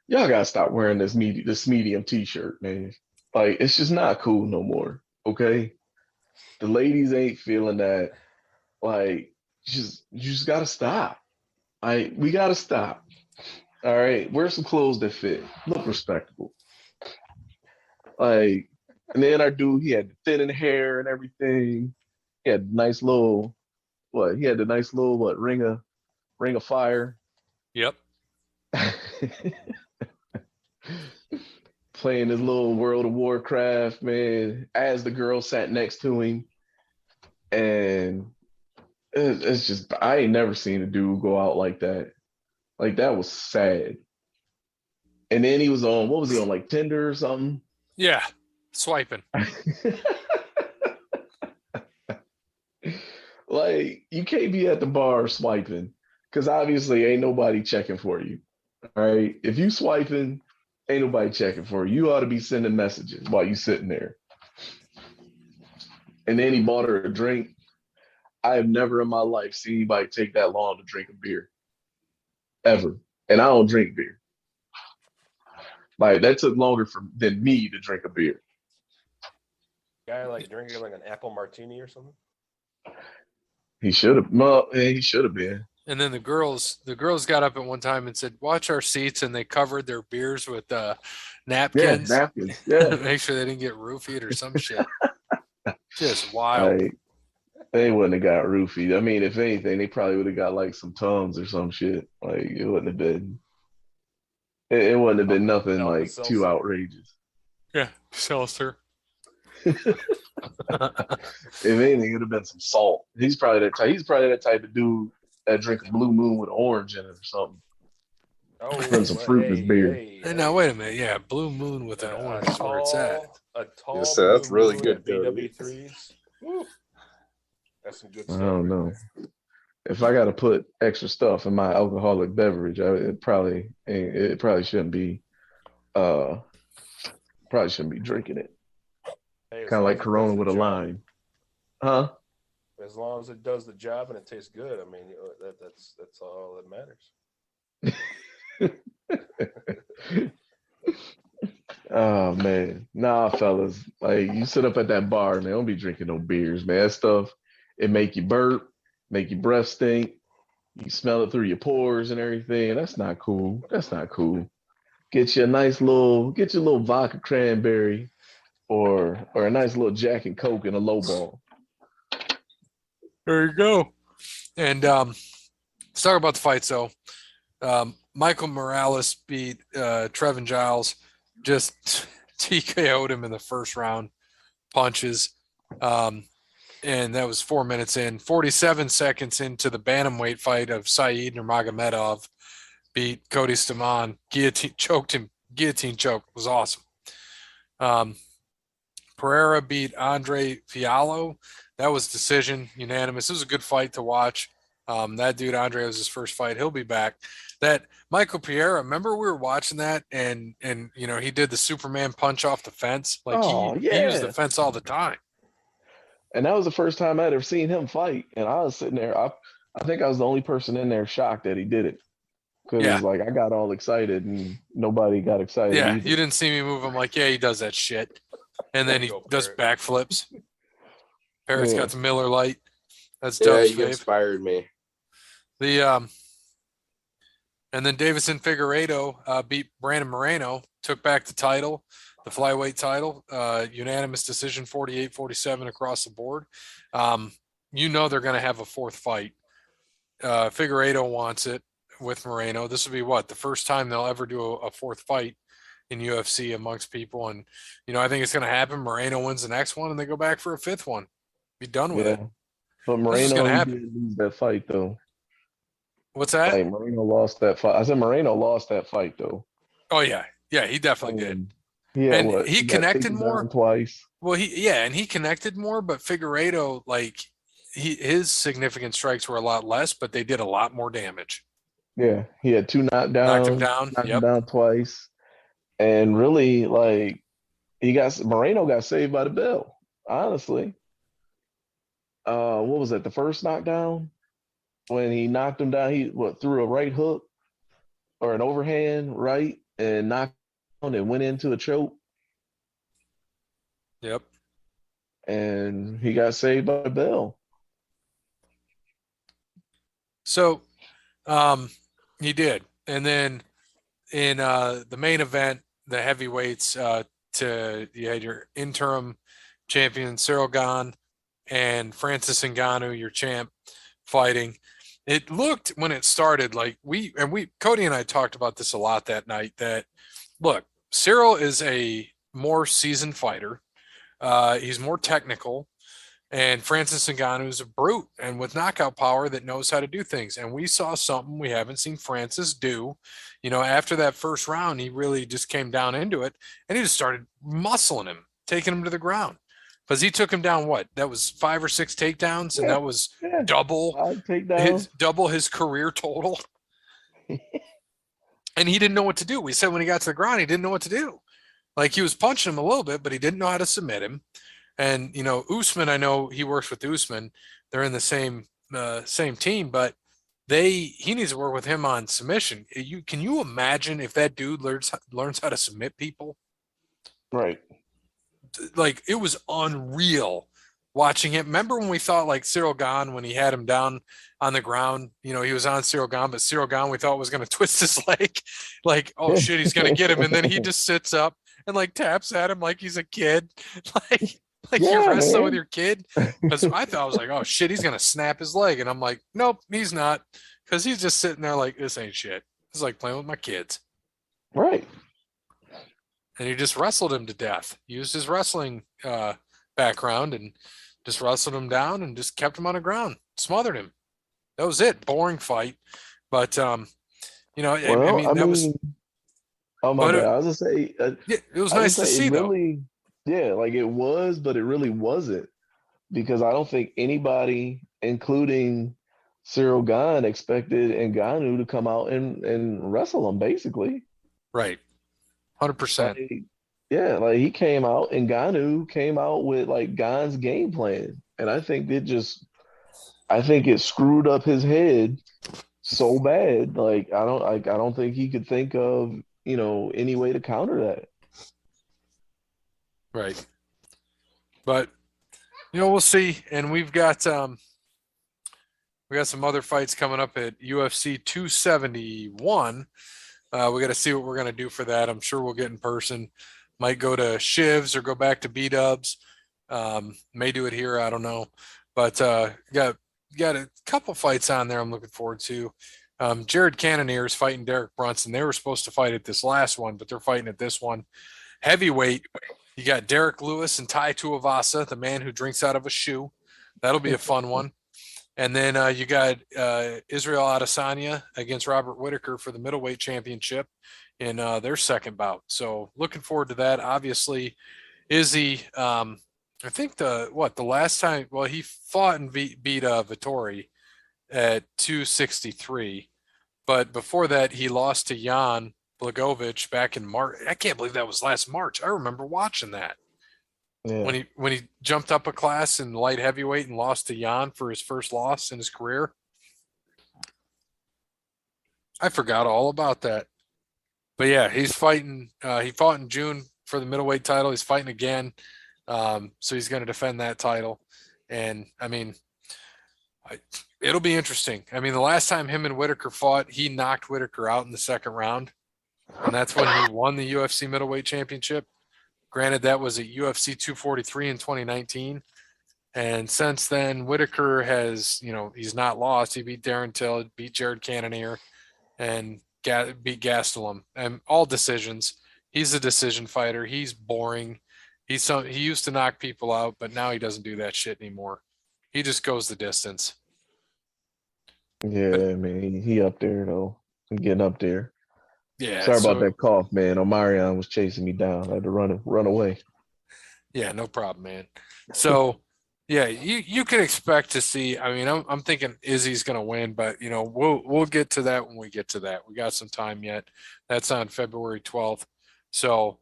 y'all gotta stop wearing this medium t-shirt, man. Like, it's just not cool no more, okay? The ladies ain't feeling that. Like, you just gotta stop. We gotta stop. All right, wear some clothes that fit. Look respectable. Like, and then our dude, he had the thinning hair and everything. He had nice little what? He had the nice little what? Ring of fire. Yep. Playing his little World of Warcraft, man. As the girl sat next to him, and it's just I ain't never seen a dude go out like that. Like that was sad. And then he was on what was he on, like Tinder or something? Yeah. Swiping. Like you can't be at the bar swiping because obviously ain't nobody checking for you. All right. If you swiping, ain't nobody checking for you. You ought to be sending messages while you sitting there. And then he bought her a drink. I have never in my life seen anybody take that long to drink a beer. Ever. And I don't drink beer. Like that took longer than me to drink a beer. Guy like drinking like an apple martini or something. He should have. Well, he should have been. And then the girls got up at one time and said, "Watch our seats," and they covered their beers with napkins. Yeah, napkins. Yeah. Make sure they didn't get roofied or some shit. Just wild. Like, they wouldn't have got roofied. I mean, if anything, they probably would have got like some Tums or some shit. Like it wouldn't have been. It wouldn't have been nothing like too outrageous. Yeah, seltzer. If anything, it'd have been some salt. He's probably that type. He's probably that type of dude that drink a Blue Moon with orange in it or something. Oh, Put some fruit in his beer. Hey, now wait a minute. Yeah, Blue Moon with an orange is where it's at. A tall Yes, sir, that's Blue really Moon good, at Cody. BW3s. Woo. That's some good I stuff. don't know. If I got to put extra stuff in my alcoholic beverage, it probably shouldn't be. Probably shouldn't be drinking it. Hey, as Kind of long like as it Corona does the with a job. lime, huh? As long as it does the job and it tastes good, I mean, that's all that matters. Oh man, nah, fellas. Like you sit up at that bar, man. Don't be drinking no beers, man. That stuff it make you burp, make your breath stink. You smell it through your pores and everything. That's not cool. That's not cool. Get your little vodka cranberry, or a nice little Jack and Coke in a low ball. There you go. And let's talk about the fights, though. Michael Morales beat Trevin Giles, just TKO'd him in the first round, punches. And that was 4 minutes in. 47 seconds into the bantamweight fight of Saeed Nurmagomedov, beat Cody Stamann, choked him. Guillotine choke was awesome. Pereira beat Andre Fiallo. That was decision, unanimous. It was a good fight to watch. That dude, Andre, was his first fight. He'll be back. That Michael Pereira, remember we were watching that and he did the Superman punch off the fence. Like he used the fence all the time. And that was the first time I'd ever seen him fight. And I was sitting there. I think I was the only person in there shocked that he did it. Because like I got all excited and nobody got excited. Yeah, either. you didn't see me move. I'm like, yeah, he does that shit. and then he Go does Parrot. backflips. Parrot's Yeah. got the Miller Lite. That's Yeah, Dub's you fave. inspired me. And then Davison Figueiredo beat Brandon Moreno, took back the title, the flyweight title, unanimous decision, 48-47 across the board. You know they're going to have a fourth fight. Figueiredo wants it with Moreno. This will be what, the first time they'll ever do a fourth fight in UFC amongst people. And, I think it's going to happen. Moreno wins the next one and they go back for a fifth one. Be done with it. But This is Moreno gonna he happen. did lose that fight though. What's that? Like Moreno lost that fight. I said Moreno lost that fight though. Oh, yeah. Yeah, he definitely did. Yeah, And what? he got connected taken more. down twice. Well, he connected more, but Figueiredo, like his significant strikes were a lot less, but they did a lot more damage. Yeah, he had two knockdowns. Knocked him down. Knocked him Yep. down twice, and really, like Moreno got saved by the bell. Honestly, what was that? The first knockdown when he knocked him down, he threw a right hook or an overhand right and knocked him and went into a choke, Yep. and he got saved by the bell. So, he did, and then in the main event, the heavyweights, you had your interim champion Cyril Gane and Francis Ngannou, your champ, fighting. It looked when it started like Cody and I talked about this a lot that night. That look, Cyril is a more seasoned fighter. He's more technical. And Francis Ngannou is a brute and with knockout power that knows how to do things. And we saw something we haven't seen Francis do. After that first round, he really just came down into it and he just started muscling him, taking him to the ground. Because he took him down, what? That was 5 or 6 takedowns, and that was double 5 takedowns. double his career total. And he didn't know what to do. We said when he got to the ground, he didn't know what to do. Like he was punching him a little bit, but he didn't know how to submit him. And Usman, I know he works with Usman. They're in the same team, but he needs to work with him on submission. Can you imagine if that dude learns how to submit people? Right. Like it was unreal watching him. Remember when we thought like Cyril Gane when he had him down on the ground? He was on Cyril Gane, but Cyril Gane we thought was going to twist his leg. Like, oh shit, he's going to get him, and then he just sits up and like taps at him like he's a kid. Like you're wrestling with your kid. Because I was like, oh shit, he's gonna snap his leg. And I'm like, nope, he's not. Because he's just sitting there like, this ain't shit. It's like playing with my kids. Right. And he just wrestled him to death. Used his wrestling background and just wrestled him down and just kept him on the ground. Smothered him. That was it. Boring fight. But Oh my bad. I was gonna say it was nice to see really, though. Yeah, like it was, but it really wasn't, because I don't think anybody, including Cyril Gane, expected Ngannou to come out and wrestle him, basically. Right. 100%. Yeah, like he came out, and Ngannou came out with like Gane's game plan. And I think it screwed up his head so bad. Like I don't think he could think of, any way to counter that. Right. But we'll see. And we've got some other fights coming up at UFC 271. We got to see what we're going to do for that. I'm sure we'll get in person. Might go to Shivs or go back to B-Dubs. May do it here. I don't know. But got a couple fights on there I'm looking forward to. Jared Cannonier is fighting Derek Brunson. They were supposed to fight at this last one, but they're fighting at this one. Heavyweight, you got Derek Lewis and Tai Tuivasa, the man who drinks out of a shoe. That'll be a fun one. And then you got Israel Adesanya against Robert Whittaker for the middleweight championship in their second bout. So looking forward to that. Obviously, Izzy, I think the last time, well, he fought and beat Vittori at 263. But before that, he lost to Jan Blachowicz back in March. I can't believe that was last March. I remember watching that. Yeah. When he jumped up a class in light heavyweight and lost to Jan for his first loss in his career. I forgot all about that. But yeah, he's fighting. He fought in June for the middleweight title. He's fighting again. So he's going to defend that title. And I mean, it'll be interesting. I mean, the last time him and Whitaker fought, he knocked Whitaker out in the second round. And that's when he won the UFC middleweight championship. Granted, that was at UFC 243 in 2019. And since then, Whitaker has, he's not lost. He beat Darren Till, beat Jared Cannonier, and beat Gastelum. And all decisions. He's a decision fighter. He's boring. He used to knock people out, but now he doesn't do that shit anymore. He just goes the distance. Yeah, man, he up there though. I'm getting up there. Yeah. Sorry about that cough, man. Omarion was chasing me down. I had to run away. Yeah, no problem, man. So, yeah, you can expect to see. I mean, I'm thinking Izzy's going to win, but we'll get to that when we get to that. We got some time yet. That's on February 12th, so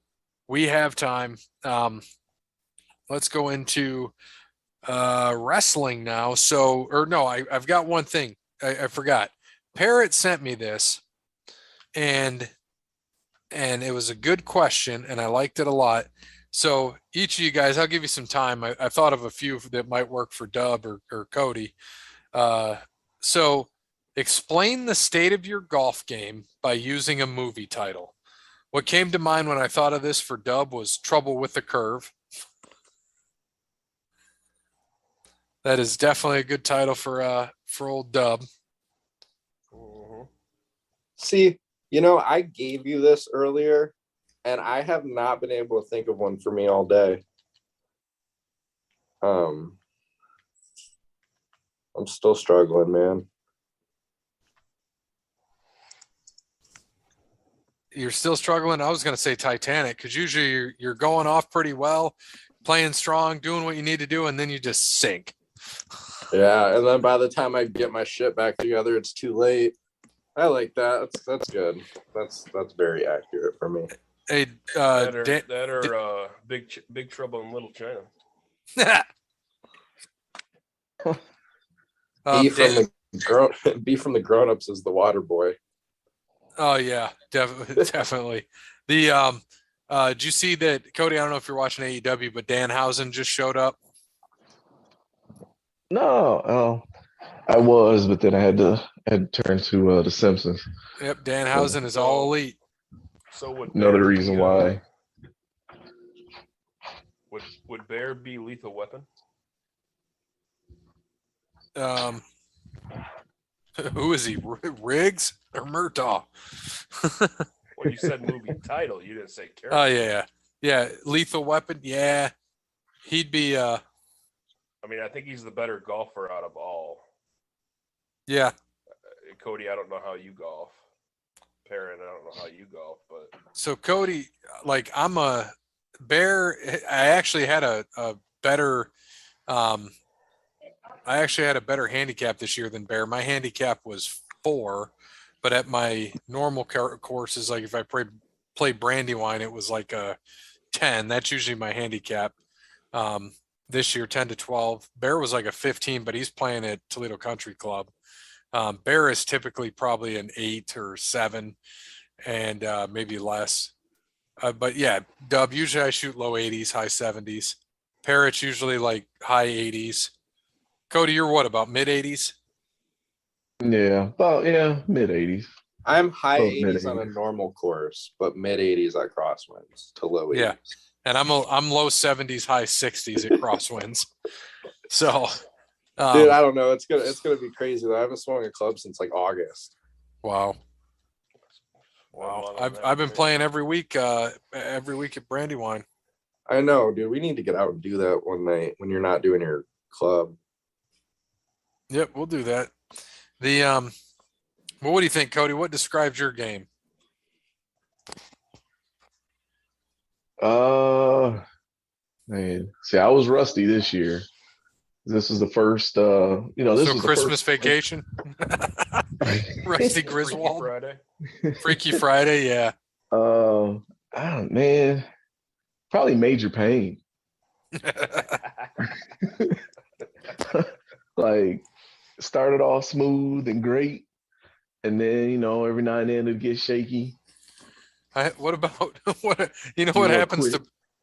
we have time. Let's go into wrestling now. So, or no, I've got one thing. I forgot. Parrot sent me this, and it was a good question, and I liked it a lot. So each of you guys, I'll give you some time. I thought of a few that might work for Dub or Cody. So explain the state of your golf game by using a movie title. What came to mind when I thought of this for Dub was Trouble with the Curve. That is definitely a good title for old Dub. See, I gave you this earlier, and I have not been able to think of one for me all day. I'm still struggling, man. You're still struggling? I was going to say Titanic, because usually you're going off pretty well, playing strong, doing what you need to do, and then you just sink. Yeah, and then by the time I get my shit back together, it's too late. I like that. That's good. That's very accurate for me. Hey, Big Trouble in Little China. B from the grown-ups is the water boy. Oh yeah, definitely. The did you see that, Cody? I don't know if you're watching AEW, but Danhausen just showed up. No, I was, but then I had to turn to The Simpsons. Yep, Danhausen is all elite. So would another reason why. Would Bear be Lethal Weapon? Who is he? Riggs or Murtaugh? Well, you said movie title. You didn't say character. Oh yeah. Lethal Weapon. Yeah, he'd be. I mean, I think he's the better golfer out of all. Yeah. Cody, I don't know how you golf. Parrot, I don't know how you golf, but so Cody, I'm a Bear. I actually had a better. I actually had a better handicap this year than Bear. My handicap was 4, but at my normal courses, like if I play Brandywine, it was like a 10. That's usually my handicap. This year, 10 to 12. Bear was like a 15, but he's playing at Toledo Country Club. Bear is typically probably an 8 or 7, and maybe less. But yeah, Dub, usually I shoot low 80s, high 70s. Parrot's usually like high 80s. Cody, you're what, about mid 80s? Yeah, mid 80s. I'm high 80s on a normal course, but mid 80s at crosswinds to low 80s. Yeah, and I'm low 70s, high 60s at crosswinds. So, dude, I don't know. It's gonna be crazy. I haven't swung a club since like August. Wow. I've been playing every week at Brandywine. I know, dude. We need to get out and do that one night when you're not doing your club. Yep, we'll do that. Well, what do you think, Cody? What describes your game? Man, see, I was rusty this year. This is the first, this was Christmas vacation. Rusty Griswold. Freaky Friday, yeah. Man, probably Major Pain. Like, started off smooth and great, and then every now and then it gets shaky. What about what? You know You what wanna happens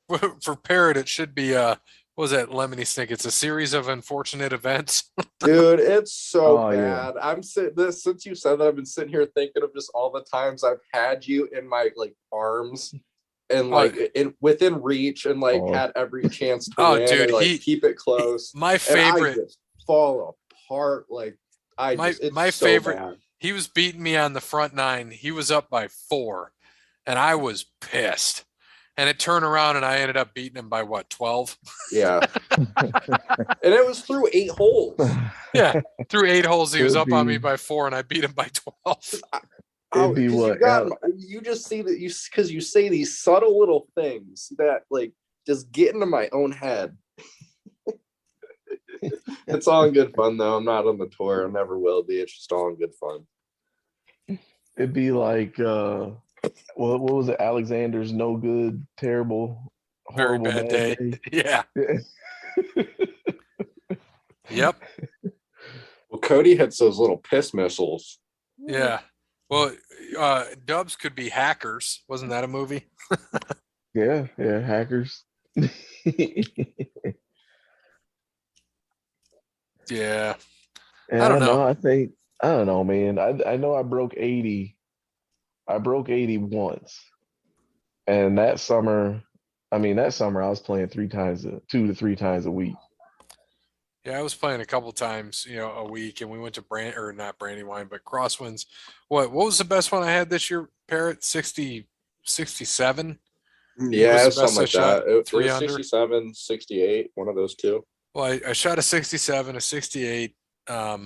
quit? to for Parrot? It should be what was that Lemony Snicket? It's a series of unfortunate events. Dude, it's so Oh yeah. bad. I'm sitting this since you said that. I've been sitting here thinking of just all the times I've had you in my like arms and Oh, like in within reach and like Oh, had every chance to oh, win dude, and like keep it close. my And I favorite, just fall apart. Like I just it's my so favorite. bad. He was beating me on the front nine. He was up by 4, and I was pissed. And it turned around, and I ended up beating him by what, 12? Yeah. And it was through 8 holes. Yeah, through 8 holes, he was it'd up on me be by 4, and I beat him by 12. Oh, it'd be because what you just see that you because you say these subtle little things that like just get into my own head. It's all in good fun though. I'm not on the tour. I never will be. It's just all in good fun. it'd be like what was it? Alexander's no good, terrible, Very horrible bad bad day. day. Yeah. Yeah. Yep. Well, Cody hits those little piss missiles. Yeah. Well, Dubs could be hackers. Wasn't that a movie? Yeah, hackers. Yeah. Yeah, I I don't don't know. know. I don't know, man. I know I broke 80. I broke 80 once. And that summer, that summer I was playing 2 to 3 times a week. Yeah, I was playing a couple times, a week, and we went to or not Brandywine, but Crosswinds. What was the best one I had this year, Parrot? 60, 67 was Yeah, the best something I like that. shot, It three was under. 67, 68, one of those two. Well, I shot a 67, a 68. I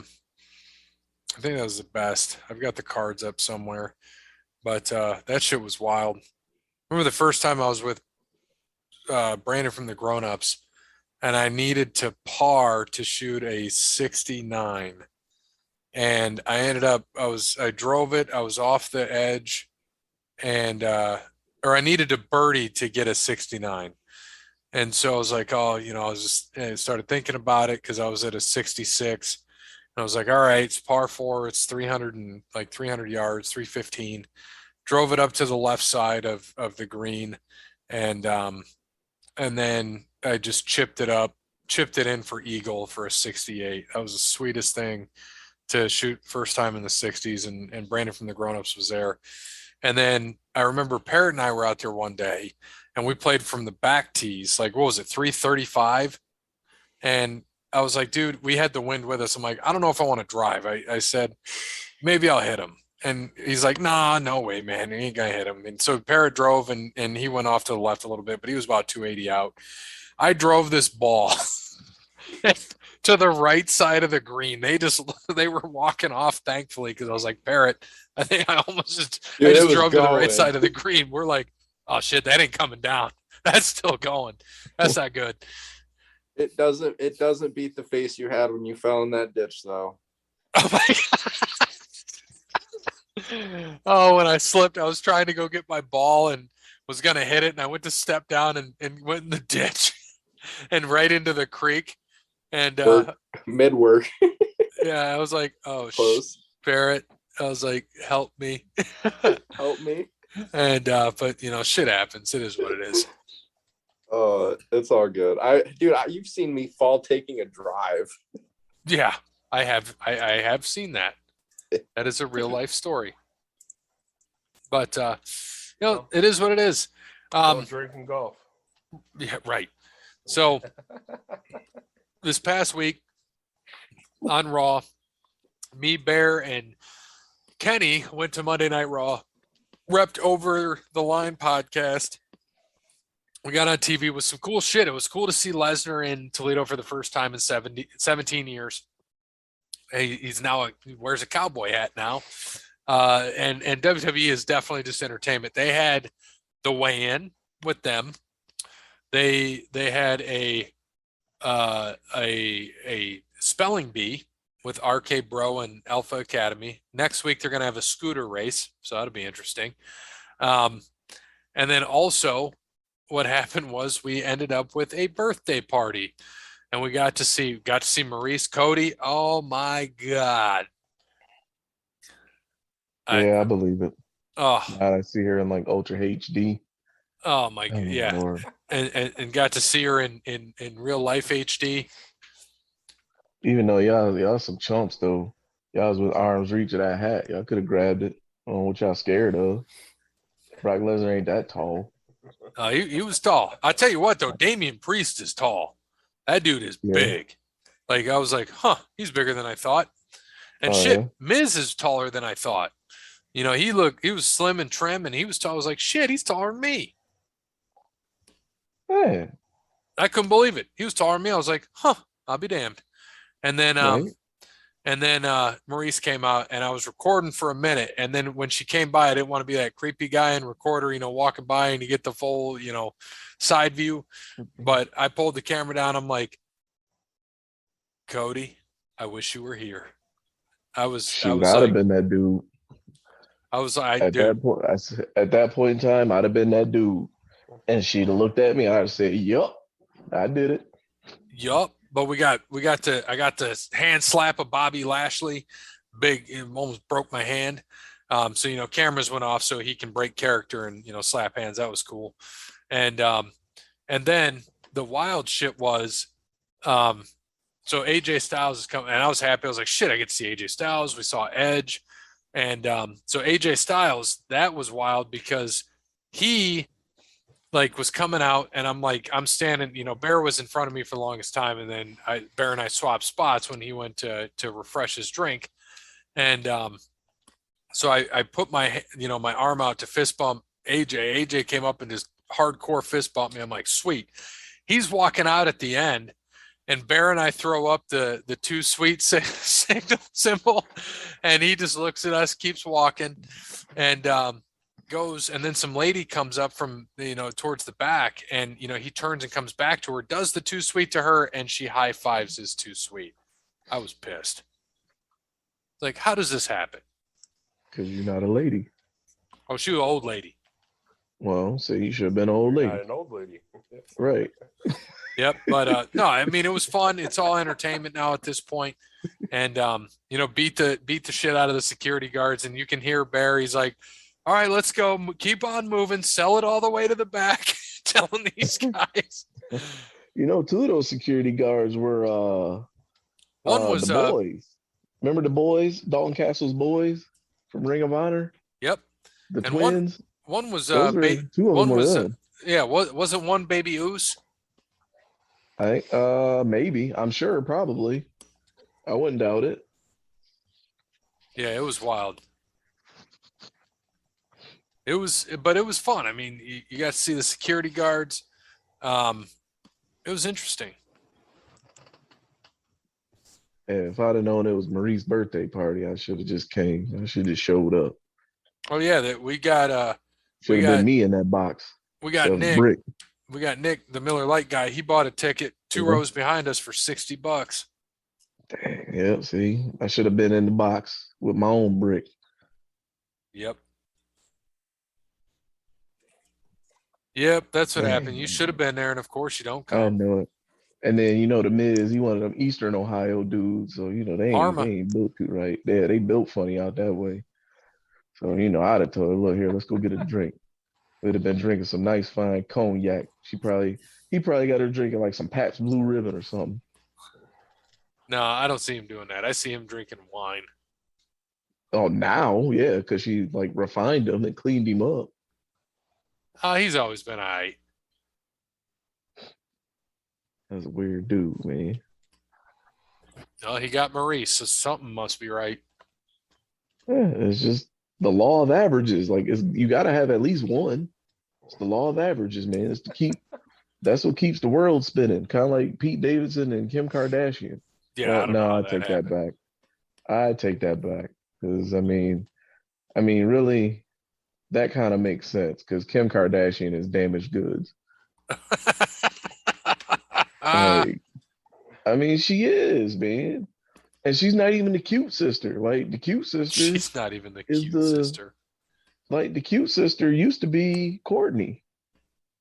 think that was the best. I've got the cards up somewhere, but that shit was wild. Remember the first time I was with Brandon from the Grown Ups, and I needed to par to shoot a 69. And I ended up, I drove it, I was off the edge, and, or I needed to birdie to get a 69. And so I was like, oh, I was just, I started thinking about it because I was at a 66. And I was like, all right, it's par 4, it's 300 and like 300 yards, 315. Drove it up to the left side of the green, and then I just chipped it in for eagle for a 68. That was the sweetest thing to shoot first time in the 60s, and Brandon from the Grown Ups was there. And then I remember Parrot and I were out there one day, and we played from the back tees, like what was it, 335? And I was like, dude, we had the wind with us. I'm like, I don't know if I want to drive. I said, maybe I'll hit him. And he's like, nah, no way, man. He ain't gonna hit him. And so Parrot drove, and he went off to the left a little bit, but he was about 280 out. I drove this ball to the right side of the green. They were walking off, thankfully, because I was like, Parrot, I think I almost just Dude, I it just was drove to the right going. side of the green. We're like, oh shit, that ain't coming down. That's still going. That's not good. It doesn't beat the face you had when you fell in that ditch though. Oh my God. Oh, when I slipped, I was trying to go get my ball and was gonna hit it, and I went to step down and went in the ditch and right into the creek. And Work mid work. yeah, I was like, oh Close. Barrett. I was like, help me. Help me. And but shit happens. It is what it is. Oh, it's all good. You've seen me fall taking a drive. Yeah, I have seen that. That is a real life story. But it is what it is. Don't drink and golf. Yeah, right. So this past week on Raw, me, Bear, and Kenny went to Monday Night Raw, repped Over the Line podcast. We got on TV with some cool shit. It was cool to see Lesnar in Toledo for the first time in 17 years. He wears a cowboy hat now. And WWE is definitely just entertainment. They had the weigh-in with them. They had a spelling bee with RK Bro and Alpha Academy. Next week they're going to have a scooter race, so that'll be interesting. And then also, what happened was we ended up with a birthday party, and we got to see Maurice Cody. Oh my God! Yeah, I believe it. Oh, Now I see her in like Ultra HD. oh my Oh god, yeah. Lord. And got to see her in real life HD. Even though y'all some chumps though. Y'all was with arm's reach of that hat. Y'all could have grabbed it. I don't know what y'all scared of. Brock Lesnar ain't that tall. He was tall. I tell you what though, Damian Priest is tall. That dude is Yeah. big. Like I was like, huh, he's bigger than I thought. And Oh shit, yeah. Miz is taller than I thought. You know, he was slim and trim, and he was tall. I was like, shit, he's taller than me. Yeah. I couldn't believe it. He was taller than me. I was like, huh, I'll be damned. And then Right. Maurice came out, and I was recording for a minute. And then when she came by, I didn't want to be that creepy guy and recorder, you know, walking by and you get the full, you know, side view. But I pulled the camera down. I'm like, Cody, I wish you were here. I Shoot, was I'd have like, been that dude. At dude, that point, at that point in time, I'd have been that dude. And she'd have looked at me. I'd have said, "Yup, I did it." yup. But I got to hand slap a Bobby Lashley, big, it almost broke my hand. So you know, cameras went off so he can break character and you know slap hands. That was cool. And and then the wild shit was, um, so AJ Styles is coming, and I was happy. I was like, shit, I get to see AJ Styles. We saw Edge, and so AJ Styles, that was wild because he like was coming out, and I'm like, I'm standing, you know, Bear was in front of me for the longest time, and then Bear and I swapped spots when he went to refresh his drink, and so I put my you know my arm out to fist bump AJ. AJ came up and just hardcore fist bumped me. I'm like, sweet. He's walking out at the end, and Bear and I throw up the too sweet signal symbol, and he just looks at us, keeps walking, and goes. And then some lady comes up from you know towards the back, and you know he turns and comes back to her, does the too sweet to her, and she high fives his too sweet. I was pissed. Like, how does this happen? Because you're not a lady. Oh, she was an old lady. Well, so you should have been an old Not lady. an old lady. Right. Yep, but no, I mean it was fun. It's all entertainment now at this point, and you know, beat the shit out of the security guards, and you can hear Barry's like, "All right, let's go, keep on moving, sell it all the way to the back," telling these guys. You know, two of those security guards were One the was boys. Remember the boys, Dalton Castle's boys from Ring of Honor, yep, the and twins. one was Those were two of them one were was them. yeah, wasn't one baby Oos? I maybe. I'm sure, probably. I wouldn't doubt it. Yeah, it was wild. It was, but it was fun. I mean, you got to see the security guards. It was interesting. And if I'd have known it was Marie's birthday party, I should have just came. I should have showed up. Oh yeah, that Should have been me in that box. we got That was Nick. brick. We got Nick, the Miller Lite guy. He bought a ticket 2 Mhm. rows behind us for $60. Dang, yeah, see, I should have been in the box with my own brick. Yep. Yep, that's what happened. Dang, You should have been there, and of course you don't I come. know it. And then you know the Miz, he one of them Eastern Ohio dudes, so you know they Parma. ain't built too right. Yeah, they built funny out that way. So you know I'd have told her, look here, let's go get a drink. We'd have been drinking some nice fine cognac. He probably got her drinking like some Pabst Blue Ribbon or something. No, I don't see him doing that. I see him drinking wine. Oh, now, yeah, because she like refined him and cleaned him up. He's always been all right. That's a weird dude, man. No, he got Maurice, so something must be right. Yeah, it's just the law of averages. Like you got to have at least one. It's the law of averages, man. It's to keep. That's what keeps the world spinning. Kind of like Pete Davidson and Kim Kardashian. Yeah, Well, I don't know no, how I that take that happened. back. I take that back because really, that kind of makes sense because Kim Kardashian is damaged goods. Like, she is, man, and she's not even the cute sister. Like the cute sister She's not even the is cute sister. the cute sister used to be Courtney.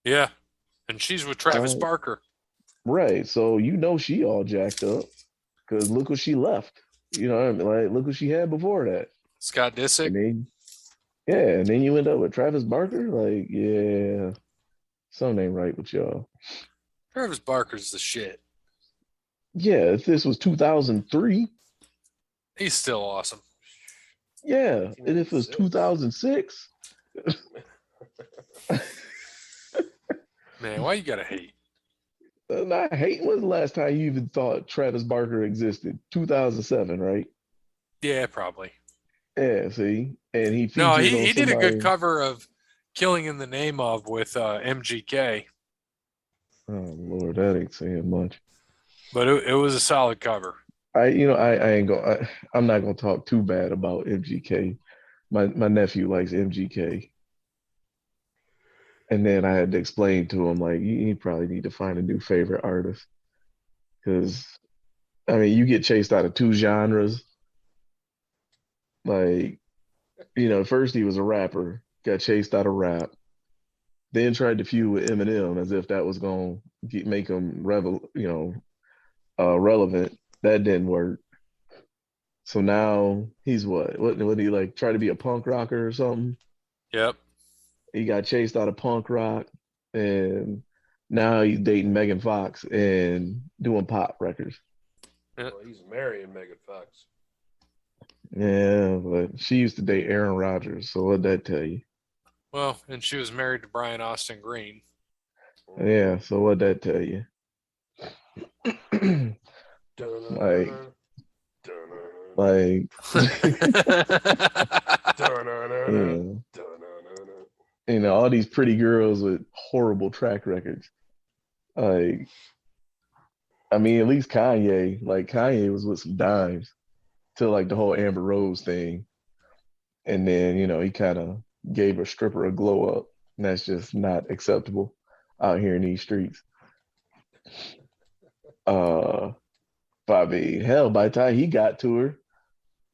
Yeah, and she's with Travis Barker. Right. So you know she all jacked up because look what she left. You know what I mean? Like look what she had before that. Scott Disick. And then Yeah, and then you end up with Travis Barker. Like, yeah, something ain't right with y'all. Travis Barker's the shit. Yeah, if this was 2003, He's still awesome. yeah, and if it was 1996. 2006, Man, why you gotta hate? I hate. When's the last time you even thought Travis Barker existed? 2007, right? Yeah, probably. Yeah, see, and he No, featured on he did a good somebody. cover of "Killing in the Name of" with MGK, Oh Lord, that ain't saying much. but it was a solid cover. I ain't gonna. I'm not gonna talk too bad about MGK. My nephew likes MGK, and then I had to explain to him like you probably need to find a new favorite artist because I mean you get chased out of two genres. Like first he was a rapper, got chased out of rap, then tried to feud with Eminem as if that was gonna make him relevant. That didn't work. So now he's what would he like try to be a punk rocker or something? Yep. He got chased out of punk rock, and now he's dating Megan Fox and doing pop records. Yeah. Well, he's marrying Megan Fox. Yeah, but she used to date Aaron Rodgers, so what'd that tell you? Well, and she was married to Brian Austin Green. Yeah, so what'd that tell you? like, Dun-dun-dun-dun. like, Dun-dun-dun-dun. yeah, Dun-dun-dun-dun. all these pretty girls with horrible track records. Like, I mean, at least Kanye, like Kanye was with some dimes till like the whole Amber Rose thing. And then, he kind of gave a stripper a glow up. And that's just not acceptable out here in these streets. Uh, but I mean, hell, by the time he got to her,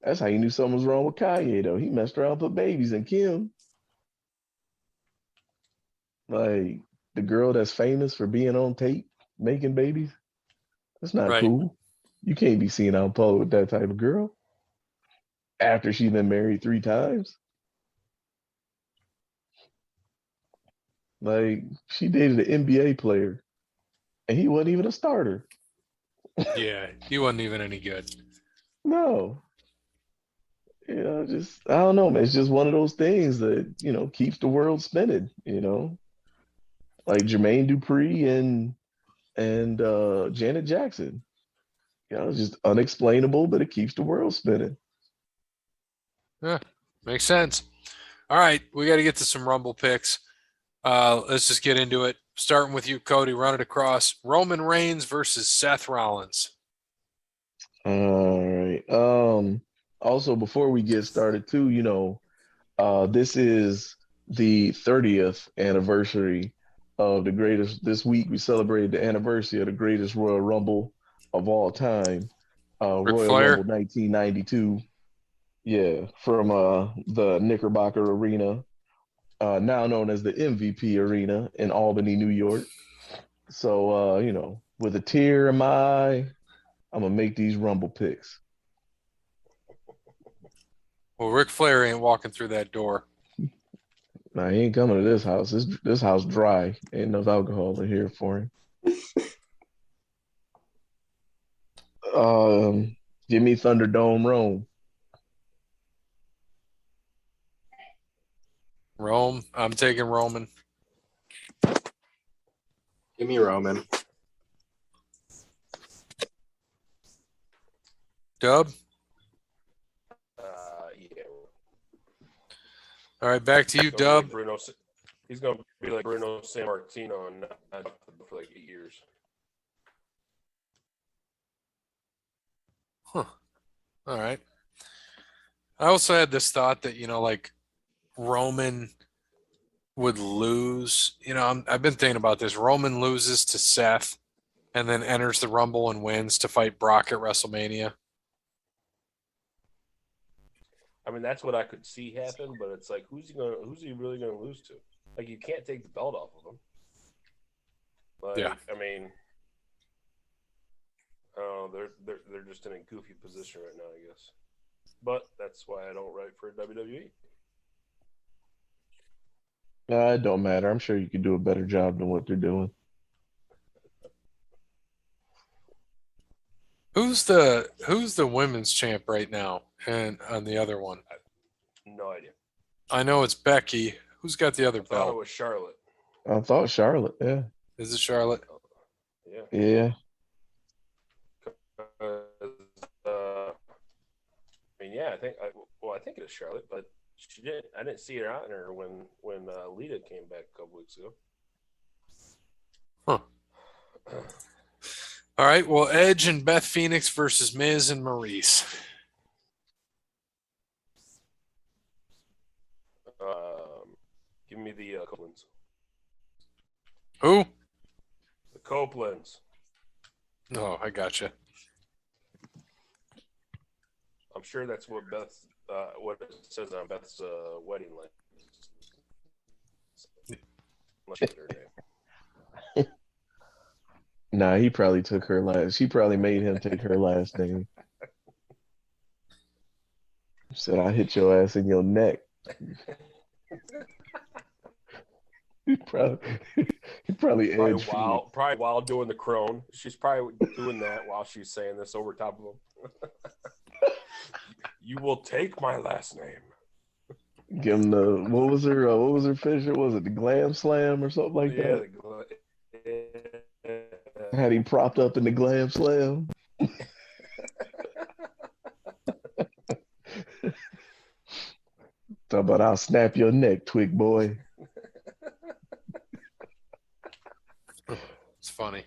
that's how you knew something was wrong with Kanye, though. He messed around, put babies in Kim. Like the girl that's famous for being on tape making babies. That's not Right. cool. You can't be seen out in public with that type of girl after she's been married 3 times. Like she dated an NBA player and he wasn't even a starter. Yeah, he wasn't even any good. No. Just I don't know, man. It's just one of those things that, keeps the world spinning. Like Jermaine Dupri and Janet Jackson. It's just unexplainable, but it keeps the world spinning. Yeah, makes sense. All right, we got to get to some Rumble picks. Let's just get into it. Starting with you, Cody. Run it across. Roman Reigns versus Seth Rollins. All right. Also before we get started too, this is the 30th anniversary of the greatest. This week we celebrated the anniversary of the greatest Royal Rumble of all time, Ric Royal Rumble Flair. 1992. Yeah, from the Knickerbocker Arena, now known as the MVP Arena in Albany, New York. So, with a tear in my eye, I'm gonna make these Rumble picks. Well, Ric Flair ain't walking through that door. Now he ain't coming to this house. This house dry. Ain't enough alcohol in here for him. Um, Give me Thunderdome Rome. Rome. I'm taking Roman. Give me Roman. Dub. Yeah. All right, back to you, He's gonna be Dub. like Bruno. He's gonna be like Bruno Sammartino and not for like 8 years. Huh. All right. I also had this thought that, like Roman would lose. I've been thinking about this. Roman loses to Seth and then enters the Rumble and wins to fight Brock at WrestleMania. I mean, that's what I could see happen, but it's like, who's he really gonna lose to? Like, you can't take the belt off of him. Like, Yeah. I mean, they're just in a goofy position right now, I guess. But that's why I don't write for WWE. It don't matter. I'm sure you could do a better job than what they're doing. Who's the women's champ right now? And on the other one, No idea. I know it's Becky. Who's got the other I thought it belt? was Charlotte. I thought Charlotte. Yeah. Is it Charlotte? Yeah. Yeah. I mean, yeah, I think it was Charlotte, but she didn't. I didn't see her on her when Lita came back a couple weeks ago. Huh. All right. Well, Edge and Beth Phoenix versus Miz and Maurice. Give me the Copelands. Who? The Copelands. No, I gotcha. I'm sure that's what what it says on Beth's wedding list. Unless it's her name. Nah, he probably took her last. She probably made him take her last name. Said, I hit your ass in your neck. He probably edged Phoenix. Probably while doing the crone. She's probably doing that while she's saying this over top of him. You will take my last name. Give him the what was her finisher? Was it the glam slam or something like that? Had him propped up in the glam slam. Talk about I'll snap your neck, twig boy. It's funny.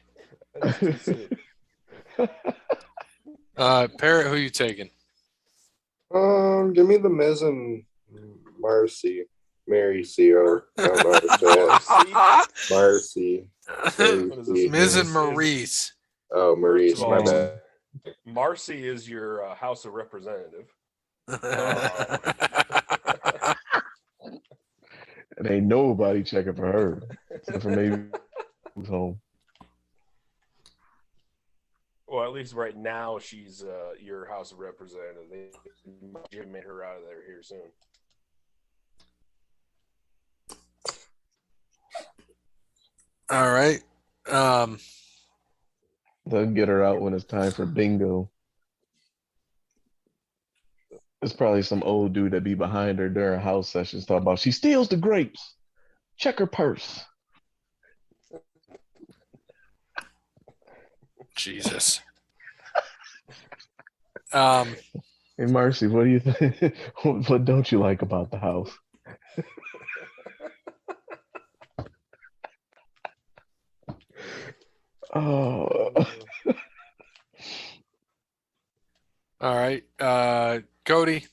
Parrot, who you taking? Give me the Miz and Marcy. Mary C. Or I don't know how to say it. Marcy. Miz and Maurice. Oh, Maurice, my bad. Marcy is your House of Representative. And ain't nobody checking for her. Except for maybe who's home. Well, at least right now she's your House of Representative. They made her out of there here soon. All right. They'll get her out when it's time for bingo. It's probably some old dude that be behind her during house sessions talking about she steals the grapes. Check her purse. Jesus. Hey Marcy, what do you think? What don't you like about the house? Oh. All right. Cody.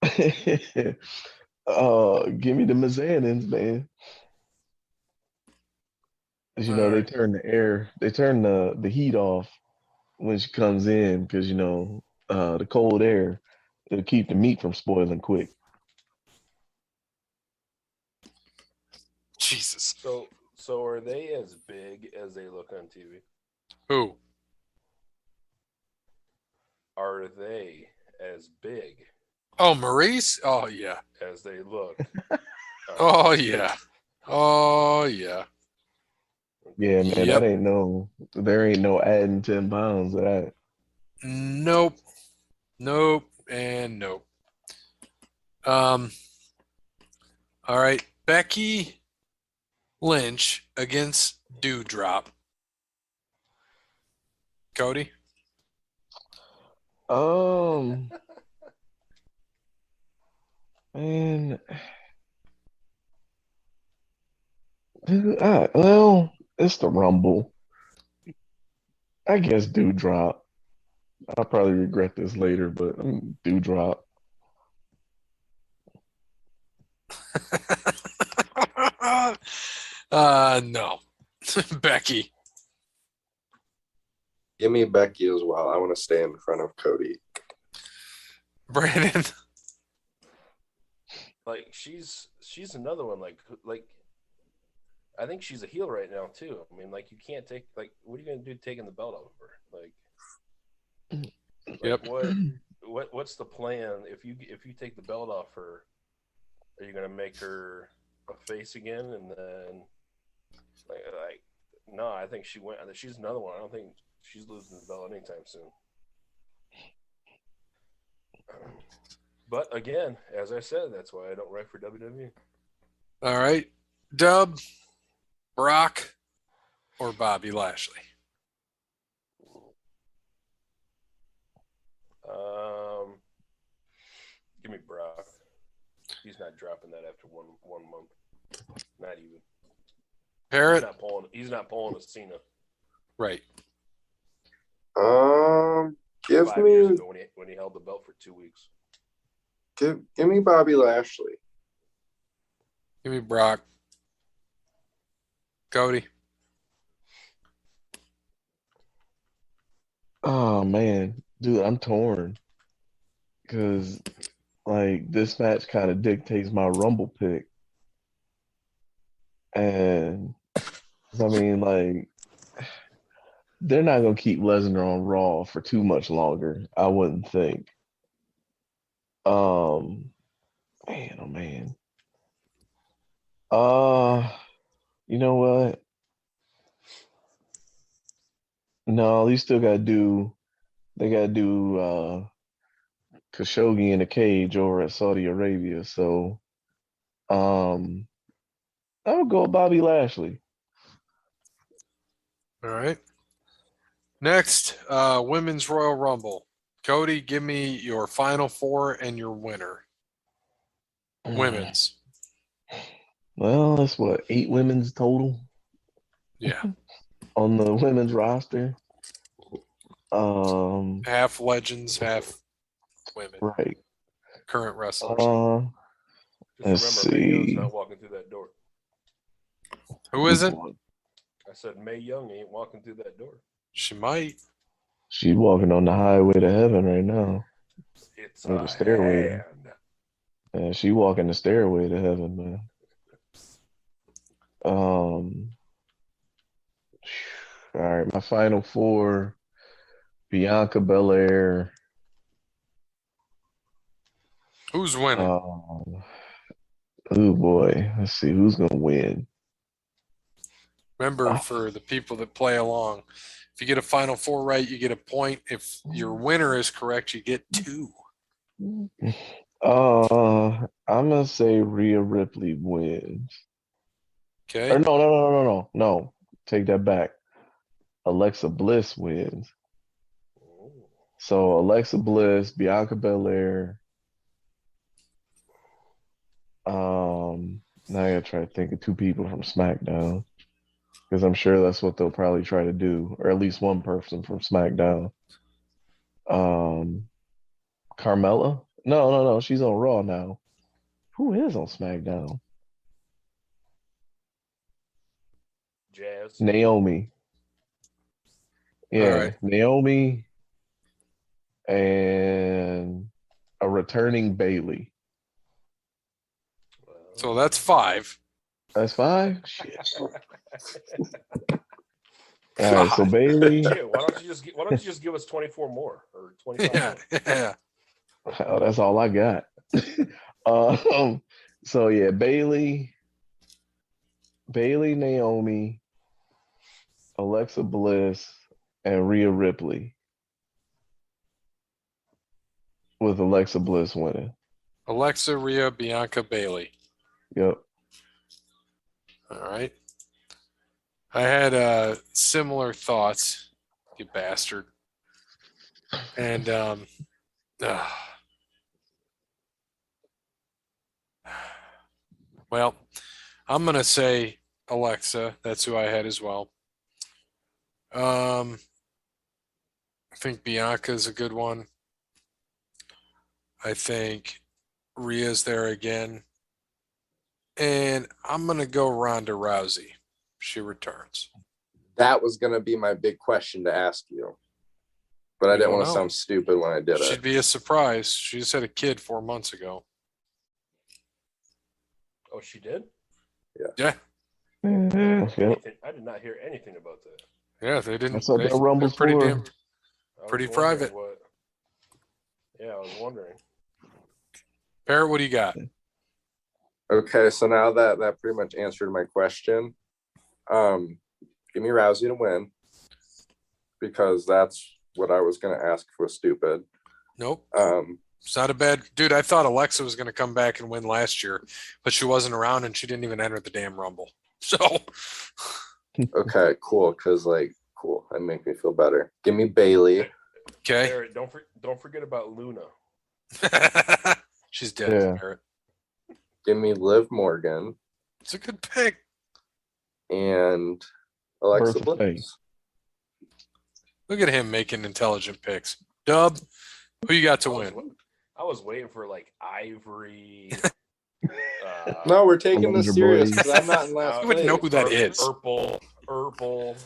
Give me the Mizanins, man. As you know, they turn the heat off when she comes in because the cold air it'll keep the meat from spoiling quick. Jesus. So are they as big as they look on TV? Who? Are they as big? Oh, Maurice? Oh, yeah. As they look? Oh, yeah. Oh, yeah. Yeah, man, Yep. there ain't no adding 10 pounds of that. Nope. Nope. And nope. All right. Becky Lynch against Dewdrop. Cody? Man, well, it's the Rumble. I guess Dewdrop. I'll probably regret this later, but Dewdrop. No. Becky. Give me Becky as well. I want to stay in front of Cody. Brandon. Like she's another one. Like I think she's a heel right now too. I mean, like you can't take what are you gonna do taking the belt off of her? Yep. What's the plan if you take the belt off her? Are you gonna make her a face again, and then like no? I think she went. She's another one. I don't think she's losing the belt anytime soon. But again, as I said, that's why I don't write for WWE. All right. Dub, Brock, or Bobby Lashley? Give me Brock. He's not dropping that after one month. Not even. Parrot? He's not pulling a Cena. Right. Give 5 years me ago when he held the belt for 2 weeks. give me Bobby Lashley. Give me Brock. Cody? Oh man, dude, I'm torn because like this match kind of dictates my Rumble pick, and I mean like they're not gonna keep Lesnar on Raw for too much longer. I wouldn't think. Um, man, oh man. Uh, you know what? No, you still gotta do. They gotta do Khashoggi in a cage over at Saudi Arabia. So, um, I would go with Bobby Lashley. All right. Next, Women's Royal Rumble. Cody, give me your final four and your winner. Women's. Well, that's what, 8 women's total Yeah. on the women's roster. Half legends, half women. Right. Current wrestlers. Just Let's remember, Mae Young's see. not walking through that door. Who is it? I said Mae Young ain't walking through that door. She might. She's walking on the highway to heaven right now. It's Or the a stairway. hand. Yeah, she walking the stairway to heaven, man. All right, my final four: Bianca Belair. Who's winning? Oh boy, let's see who's gonna win. Remember, for the people that play along, if you get a final four right, you get a point. If your winner is correct, you get 2. I'm gonna say Rhea Ripley wins. Okay. Or no. Take that back. Alexa Bliss wins. So Alexa Bliss, Bianca Belair. Now I gotta try to think of 2 people from SmackDown because I'm sure that's what they'll probably try to do, or at least one person from SmackDown. Carmella? No, she's on Raw now. Who is on SmackDown? Jazz. Naomi. Yeah, All right. Naomi and a returning Bailey. So that's 5. That's 5? Shit. All right, so Bailey. Shit, why don't you just give us 24 more or 25 Yeah. more? Yeah. Oh, that's all I got. So yeah, Bailey, Naomi, Alexa Bliss, and Rhea Ripley. With Alexa Bliss winning. Alexa, Rhea, Bianca, Bailey. Yep. All right. I had similar thoughts, you bastard. And well, I'm gonna say Alexa. That's who I had as well. I think Bianca's a good one. I think Rhea's there again. And I'm gonna go Ronda Rousey. She returns. That was gonna be my big question to ask you, but I We didn't don't want to know. sound stupid when I did She'd it. be a surprise. She just had a kid 4 months ago. Oh, she did? Yeah. Yep. I did not hear anything about that. Yeah, they didn't. That's what that They're Rumble's pretty for. damn. I was Pretty wondering private. Yeah, I was wondering. Parrot, what do you got? Okay, so now that pretty much answered my question. Give me Rousey to win because that's what I was gonna ask if it was stupid. Nope. It's not a bad dude. I thought Alexa was going to come back and win last year, but she wasn't around and she didn't even enter the damn Rumble. So, Okay, cool. Because cool, that make me feel better. Give me Bailey. okay. Parrot, don't forget about Luna. She's dead. Yeah. Parrot. Give me Liv Morgan It's a good pick. and Alexa Bertha Faye. Bliss. Look at him making intelligent picks. Dub, who you got to win? I was waiting for like Ivory. No, we're taking this Alonzo serious Blaze. because I'm not in last You wouldn't know place. who that is. Purple.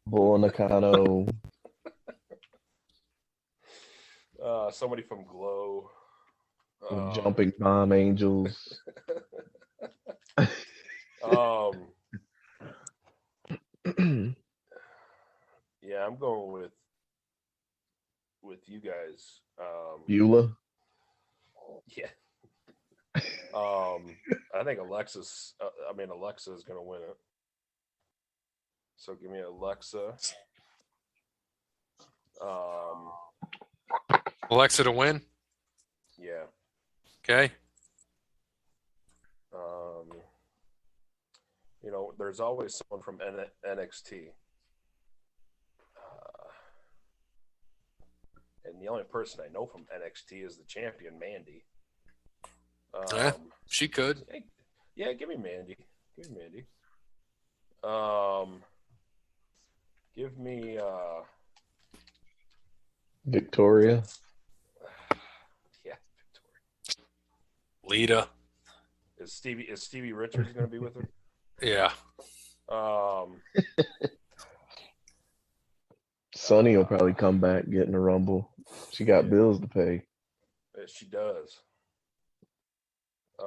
Bull Nakano. Somebody from Glow. Jumping Bomb Angels. Yeah, I'm going with you guys. Beulah. Yeah. I think Alexa's going to win it. So give me Alexa. Alexa to win. Yeah. Okay. There's always someone from NXT. And the only person I know from NXT is the champion, Mandy. Yeah, she could. Yeah, give me Mandy. Give me Victoria. yeah, Victoria. Lita. Is Stevie Richards going to be with her? Yeah. Sonny will probably come back, get in the Rumble. She got bills to pay. She does.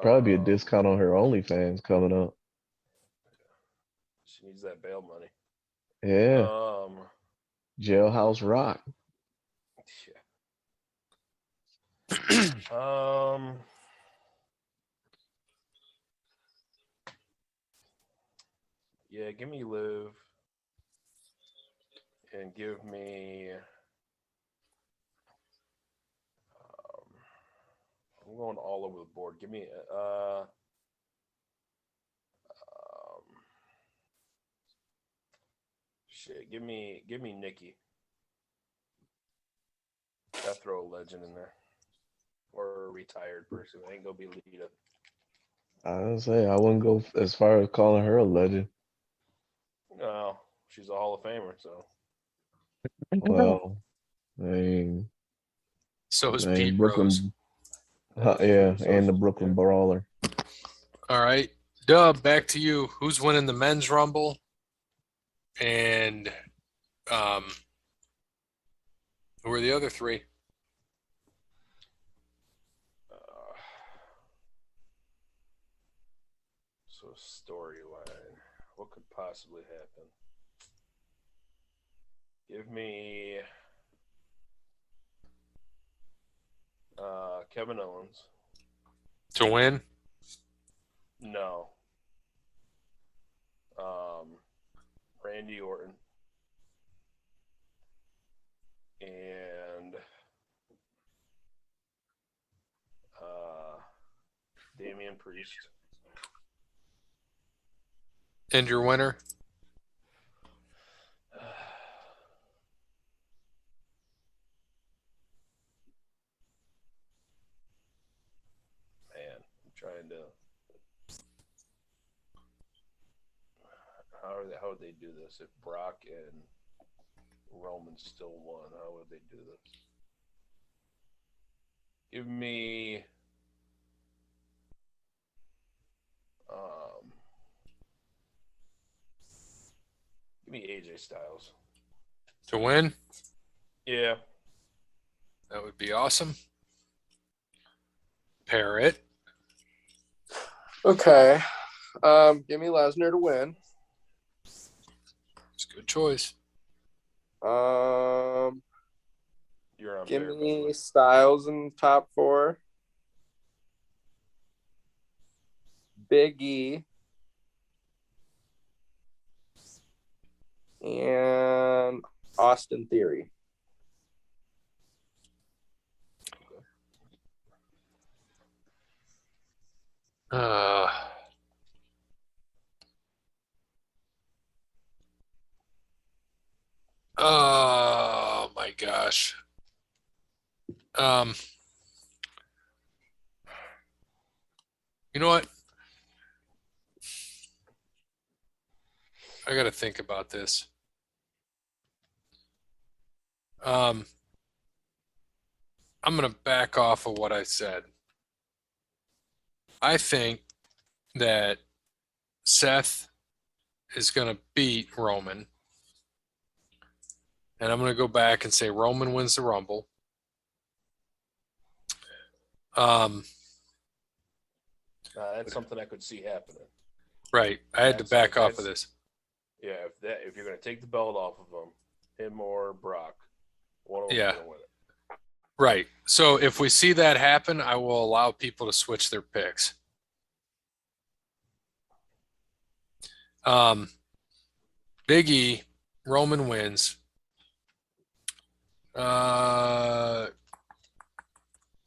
Probably be a discount on her OnlyFans coming up. She needs that bail money. Yeah. Jailhouse Rock. Yeah. Yeah, give me Liv. And give me. I'm going all over the board. Give me. Shit. Give me Nikki. Gotta throw a legend in there, or a retired person. I ain't gonna be Lita. I was say I wouldn't go as far as calling her a legend. No, she's a Hall of Famer. So. Well, I mean, So is Pete Rose. Brooklyn. Yeah, and the Brooklyn Brawler. All right. Dub, back to you. Who's winning the men's Rumble? And who are the other three? So storyline. What could possibly happen? Give me Kevin Owens. To win? No. Randy Orton. And Damian Priest. And your winner? Man, I'm trying to. How would they do this if Brock and Roman still won? How would they do this? Give me AJ Styles. To win? Yeah. That would be awesome. Parrot. Okay. Give me Lesnar to win. It's a good choice. You're on Give Parrot, me Styles in top 4. Big E, and Austin Theory. Oh my gosh. You know what? I got to think about this. I'm going to back off of what I said. I think that Seth is going to beat Roman. And I'm going to go back and say Roman wins the Rumble. That's something I could see happening. Right. I had to back off of this. Yeah, if you're going to take the belt off of him or Brock, one of them is going to win it. Right. So if we see that happen, I will allow people to switch their picks. Big E, Roman wins.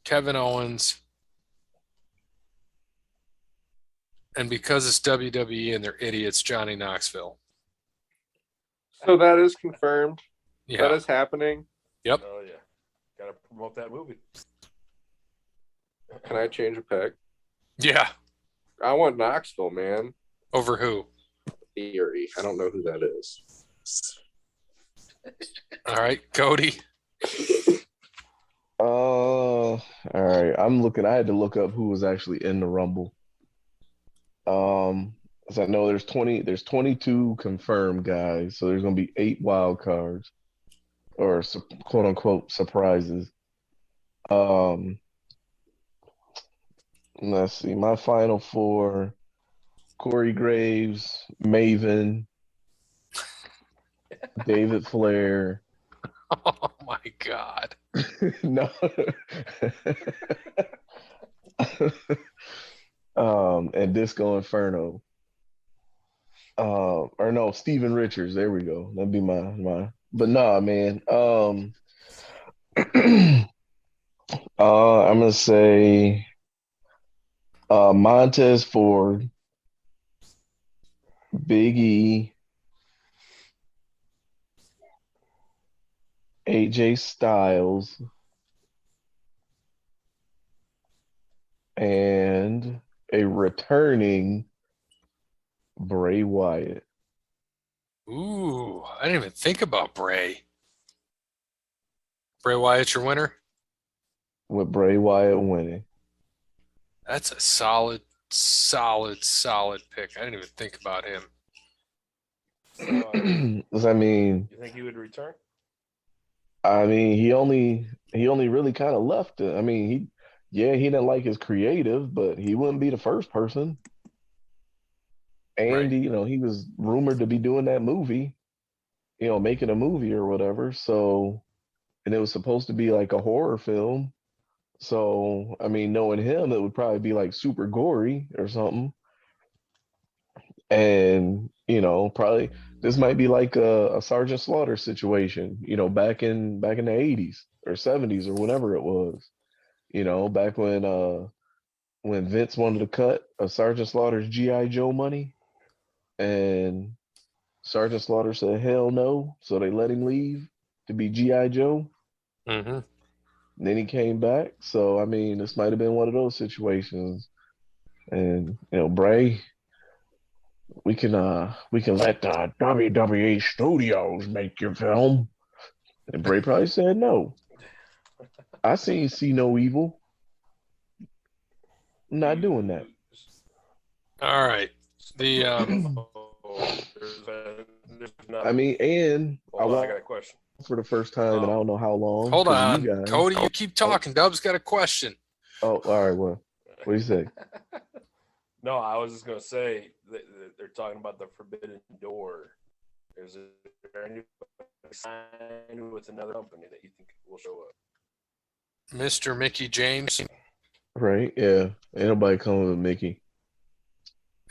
Kevin Owens. And because it's WWE and they're idiots, Johnny Knoxville. So that is confirmed. Yeah. That is happening. Yep. Oh, yeah. Got to promote that movie. Can I change a pick? Yeah. I want Knoxville, man. Over who? Theory. I don't know who that is. All right, Cody. All right. I had to look up who was actually in the Rumble. As I know there's 22 confirmed guys, so there's gonna be 8 wild cards or quote unquote surprises. Let's see. My final 4: Corey Graves, Maven, David Flair. Oh my God. No. And Disco Inferno. Or no, Steven Richards. There we go. That'd be my. But nah, man. I'm gonna say Montez Ford, Big E, AJ Styles, and a returning Bray Wyatt. Ooh, I didn't even think about Bray. Bray Wyatt's your winner? With Bray Wyatt winning. That's a solid pick. I didn't even think about him. I mean, you think he would return? I mean, he only really kind of left it. I mean, he didn't like his creative, but he wouldn't be the first person. And Right. he was rumored to be doing that movie, making a movie or whatever. So, and it was supposed to be like a horror film. So, I mean, knowing him, it would probably be like super gory or something. And, probably this might be like a Sergeant Slaughter situation, back in the 80s or 70s or whatever it was. Back when Vince wanted to cut a Sergeant Slaughter's G.I. Joe money, and Sergeant Slaughter said hell no, so they let him leave to be G.I. Joe. Mm-hmm. Then he came back. So I mean, this might have been one of those situations. And Bray, we can let the WWE studios make your film. And Bray probably said no. I see no evil. I'm not doing that. All right. The I mean, and I got a question for the first time, and I don't know how long. Hold on, you guys. Cody. You keep talking. Dub's got a question. Oh, all right. What do you say? No, I was just gonna say that they're talking about the forbidden door. Is there any sign with another company that you think will show up? Mr. Mickey James. Right? Yeah. Ain't nobody coming with Mickey.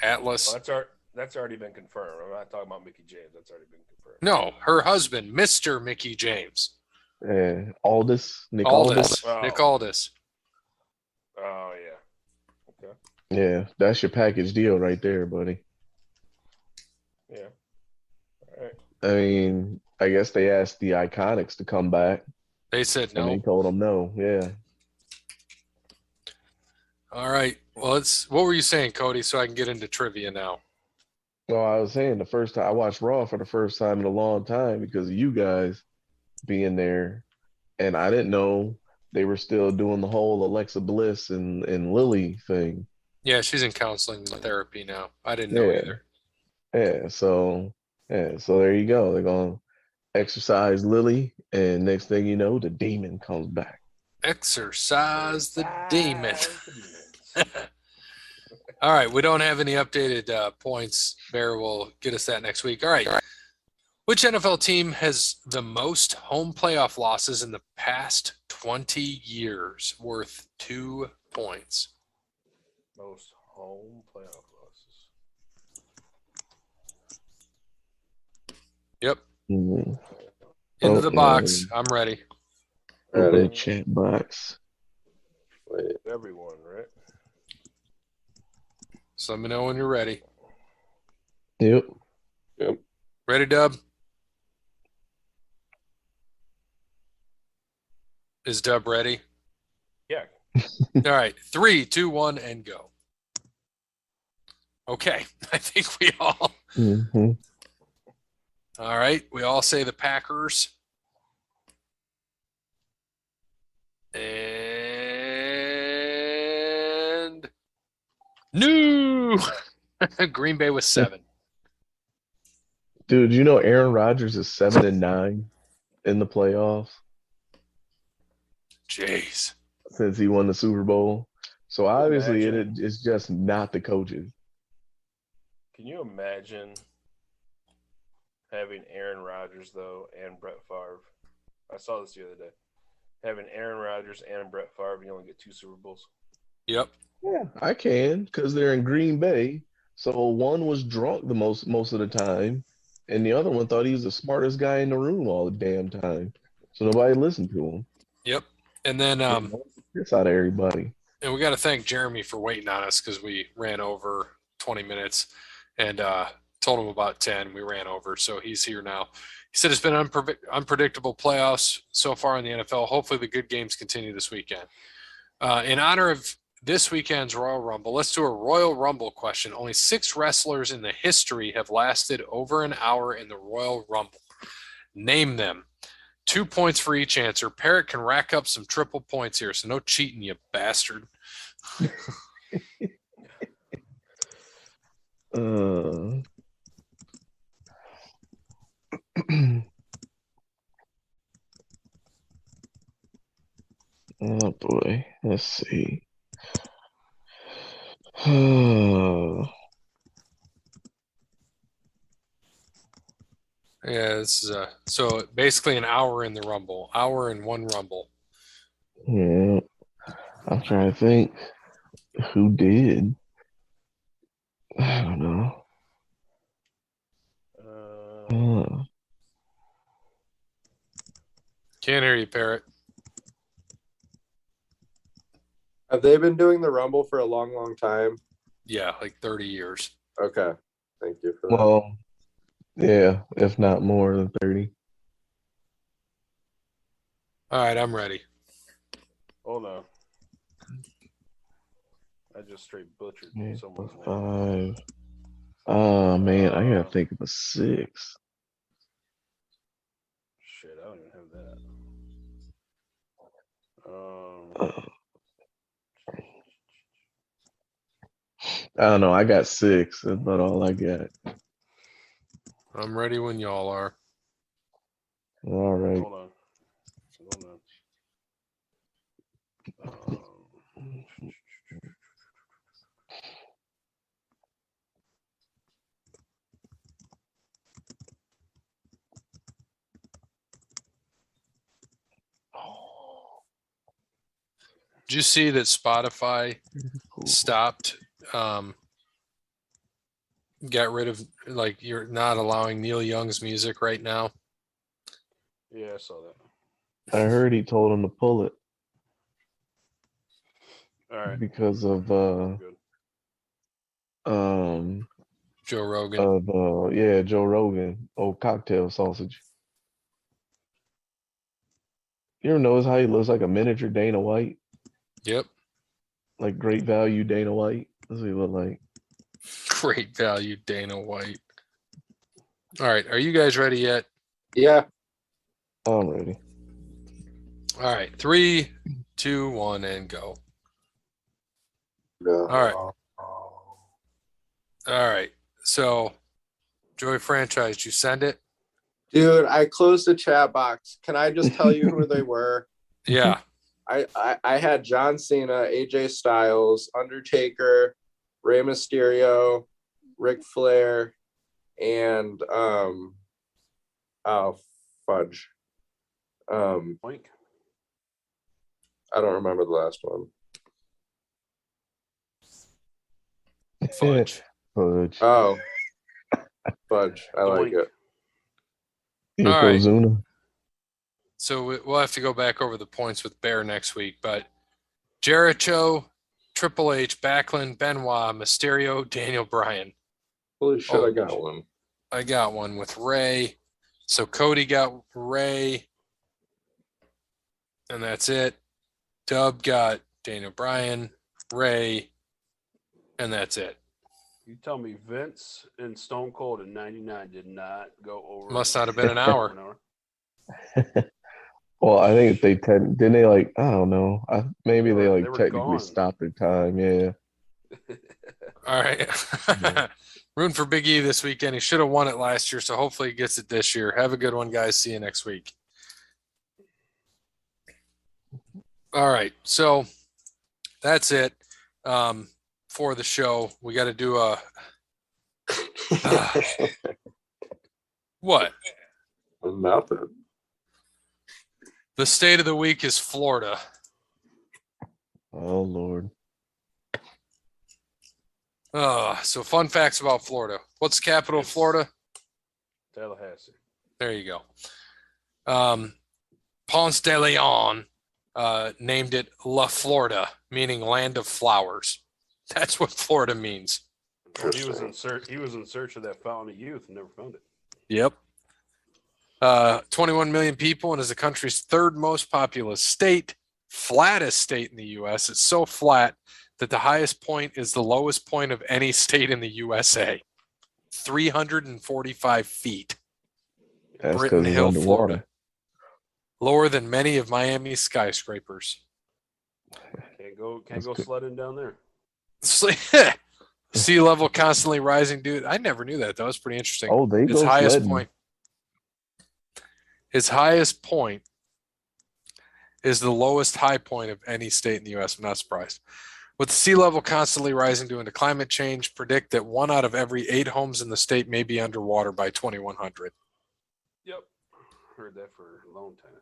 Atlas. Well, that's already been confirmed. I'm not talking about Mickey James. That's already been confirmed. No, her husband, Mr. Mickey James. Yeah, Aldis, Nick Aldis. Oh. Nick Aldis. Oh yeah. Okay. Yeah, that's your package deal right there, buddy. Yeah. All right. I mean, I guess they asked the Iconics to come back, They said and they no. told them no. Yeah. All right. Well, what were you saying, Cody, so I can get into trivia now? Well, I was saying the first time I watched Raw for the first time in a long time because of you guys being there, and I didn't know they were still doing the whole Alexa Bliss and Lily thing. Yeah, she's in counseling and therapy now. I didn't know Yeah, either. so there you go. They're gonna exercise Lily, and next thing you know, the demon comes back. Exercise the demon. All right. We don't have any updated points. Bear will get us that next week. All right. Which NFL team has the most home playoff losses in the past 20 years? Worth 2 points. Most home playoff losses. Yep. Mhm. Into the Okay. box. I'm ready. Open the Ready? chat box. Wait. Everyone, right? So let me know when you're ready. Yep. Ready, Dub? Is Dub ready? Yeah. All right. 3, 2, 1, and go. Okay. I think we all. hmm All right. We all say the Packers. And no. Green Bay was 7. Dude, you know Aaron Rodgers is 7-9 in the playoffs Jeez. since he won the Super Bowl. So obviously Imagine. it's just not the coaches. Can you imagine having Aaron Rodgers though and Brett Favre? I saw this the other day. Having Aaron Rodgers and Brett Favre, and you only get 2 Super Bowls. Yep. Yeah, I can because they're in Green Bay. So one was drunk the most of the time, and the other one thought he was the smartest guy in the room all the damn time. So nobody listened to him. Yep. And then It's out of everybody. and we got to thank Jeremy for waiting on us because we ran over 20 minutes and told him about 10. We ran over, so he's here now. He said it's been unpredictable playoffs so far in the NFL. Hopefully the good games continue this weekend. In honor of this weekend's Royal Rumble, let's do a Royal Rumble question. Only 6 wrestlers in the history have lasted over an hour in the Royal Rumble. Name them. 2 points for each answer. Parrot can rack up some triple points here, so no cheating, you bastard. Uh, oh boy, let's see. Yeah, this is so basically an hour in the Rumble. Hour in one Rumble. Yeah, I'm trying to think who did. I don't know. Uh, Can't hear you, Parrot. Have they been doing the Rumble for a long, long time? Yeah, like 30 years. Okay. Thank you for that. well, yeah, if not more than 30. All right, I'm ready. Hold on. I just straight butchered Yeah, someone's name. 5. Oh man, I gotta think of a 6. Shit, I don't even have that. I don't know. I got 6. That's about all I got. I'm ready when y'all are. All right. Hold on. Did you see that Spotify stopped got rid of, like, you're not allowing Neil Young's music right now. Yeah, I saw that. I heard he told him to pull it All right. because of Good. Joe Rogan. Joe Rogan, old cocktail sausage. You ever notice how he looks like a miniature Dana White? Yep. Like great value Dana White. That's what he look like. Great value, Dana White. All right. Are you guys ready yet? Yeah. I'm ready. All right. 3, 2, 1, and go. No. All right. All right. So, Joey Franchise, you send it? Dude, I closed the chat box. Can I just tell you who they were? Yeah. I had John Cena, AJ Styles, Undertaker, Rey Mysterio, Ric Flair, and fudge. Boink. I don't remember the last one. Fudge. Fudge. Oh, fudge. I like Boink. it. All right. Yokozuna. So we'll have to go back over the points with Bear next week. But Jericho, Triple H, Backlund, Benoit, Mysterio, Daniel Bryan. Holy shit, I got one. I got one with Ray. So Cody got Ray. And that's it. Dub got Daniel Bryan, Ray, and that's it. You tell me Vince and Stone Cold in '99 did not go over. Must not have been an hour. Well, I think didn't they like, I don't know. Maybe they were technically gone. stopped their time. Yeah. All right. Rooting for Big E this weekend. He should have won it last year, so hopefully he gets it this year. Have a good one, guys. See you next week. All right. So that's it for the show. We got to do a what? Nothing. The state of the week is Florida. Oh Lord. So fun facts about Florida. What's the capital of Florida? Tallahassee. There you go. Ponce de Leon named it La Florida, meaning land of flowers. That's what Florida means. He was in search of that fountain of youth and never found it. Yep. 21 million people and is the country's third most populous state, flattest state in the U.S. It's so flat that the highest point is the lowest point of any state in the USA, 345 feet. That's Britton because it's Hill, underwater. Florida. Lower than many of Miami's skyscrapers. Can't go sledding down there. Sea level constantly rising, dude. I never knew that. That was pretty interesting. Oh, they Its go highest sledding. point. Its highest point is the lowest high point of any state in the U.S. I'm not surprised. With the sea level constantly rising due to climate change, predict that 1 out of every 8 homes in the state may be underwater by 2100. Yep. Heard that for a long time.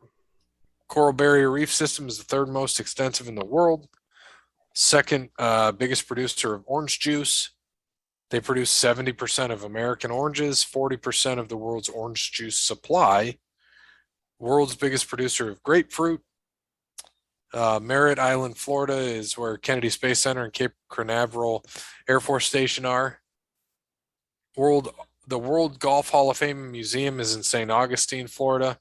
Coral Barrier Reef System is the third most extensive in the world. Second biggest producer of orange juice. They produce 70% of American oranges, 40% of the world's orange juice supply. World's biggest producer of grapefruit. Merritt Island, Florida is where Kennedy Space Center and Cape Canaveral Air Force Station are. The World Golf Hall of Fame Museum is in St. Augustine, Florida.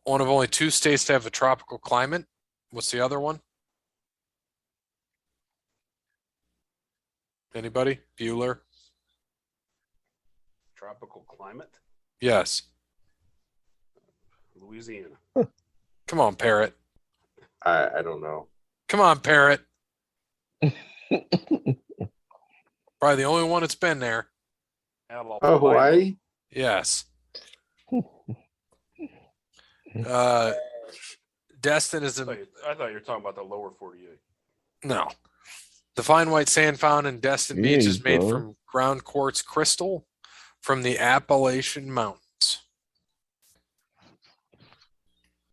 One of only 2 states to have a tropical climate. What's the other one? Anybody? Bueller? Tropical climate? Yes. Louisiana. Come on, Parrot. I don't know. Come on, Parrot. Probably the only one that's been there. Oh, Hawaii? Yes. Destin is in. I thought you were talking about the lower 48. No. The fine white sand found in Destin There Beach you is made go. from ground quartz crystal from the Appalachian Mountains.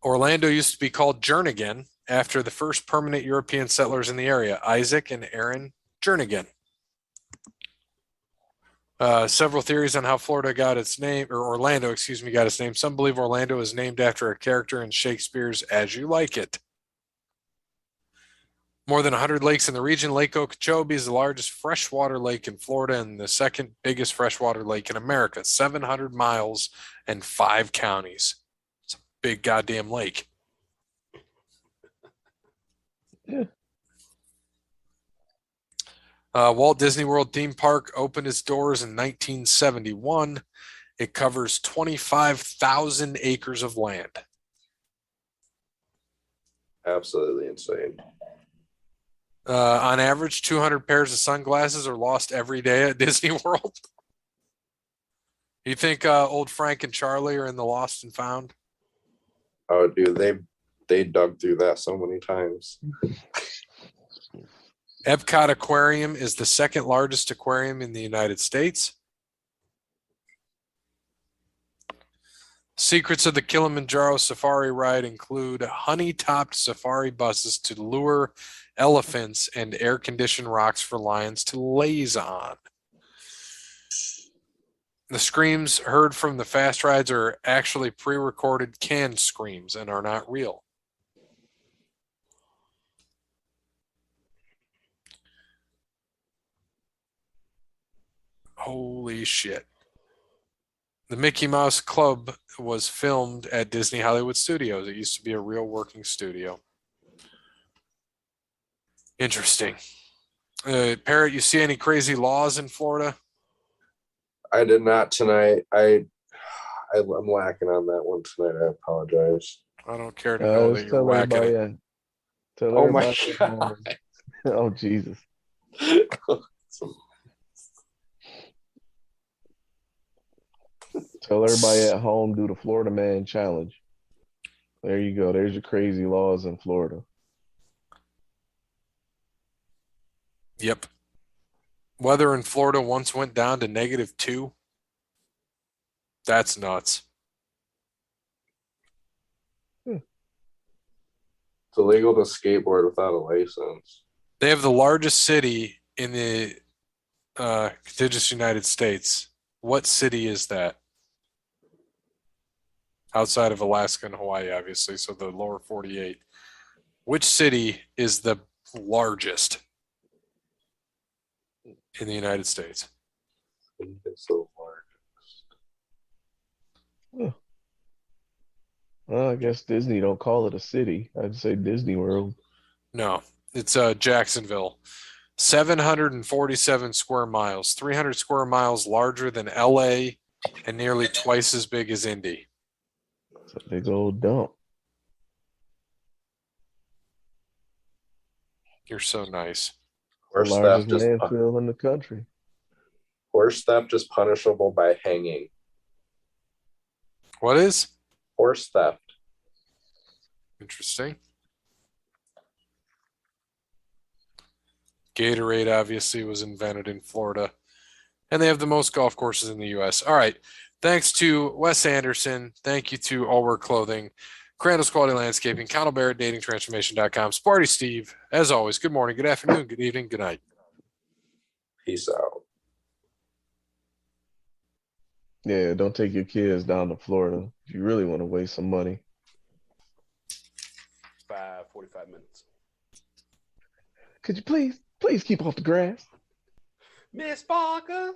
Orlando used to be called Jernigan after the first permanent European settlers in the area, Isaac and Aaron Jernigan. Several theories on how Florida got its name, or Orlando, excuse me, got its name. Some believe Orlando is named after a character in Shakespeare's As You Like It. More than 100 lakes in the region. Lake Okeechobee is the largest freshwater lake in Florida and the second biggest freshwater lake in America. 700 miles and 5 counties. It's a big goddamn lake. Yeah. Walt Disney World theme park opened its doors in 1971. It covers 25,000 acres of land. Absolutely insane. On average, 200 pairs of sunglasses are lost every day at Disney World. You think old Frank and Charlie are in the Lost and Found? Oh, dude, they dug through that so many times. Epcot Aquarium is the second largest aquarium in the United States. Secrets of the Kilimanjaro Safari Ride include honey-topped safari buses to lure elephants and air-conditioned rocks for lions to laze on. The screams heard from the fast rides are actually pre-recorded canned screams and are not real. Holy shit. The Mickey Mouse Club was filmed at Disney Hollywood Studios. It used to be a real working studio. Interesting. Parrot, you see any crazy laws in Florida? I did not tonight. I'm lacking on that one tonight. I apologize. I don't care to know that Just you're tell whacking everybody. it. Tell Oh my everybody at home. god. Oh Jesus. Tell everybody at home, do the Florida Man challenge. There you go. There's your crazy laws in Florida. Yep. Weather in Florida once went down to -2. That's nuts. It's illegal to skateboard without a license. They have the largest city in the contiguous United States. What city is that? Outside of Alaska and Hawaii, obviously, so the lower 48. Which city is the largest in the United States? It's the largest. Well, I guess Disney don't call it a city. I'd say Disney World. No, it's Jacksonville. 747 square miles, 300 square miles larger than LA and nearly twice as big as Indy. It's a big old dump. You're so nice. The Horse largest theft is landfill in the country. punishable by hanging. What is? Horse theft. Interesting. Gatorade obviously was invented in Florida. And they have the most golf courses in the U.S. All right. Thanks to Wes Anderson. Thank you to All Work Clothing, Crandall's Quality Landscaping, Connell Barrett, DatingTransformation.com, Sparty Steve. As always, good morning, good afternoon, good evening, good night. Peace out. Yeah, don't take your kids down to Florida if you really want to waste some money. 45 minutes. Could you please keep off the grass? Miss Parker.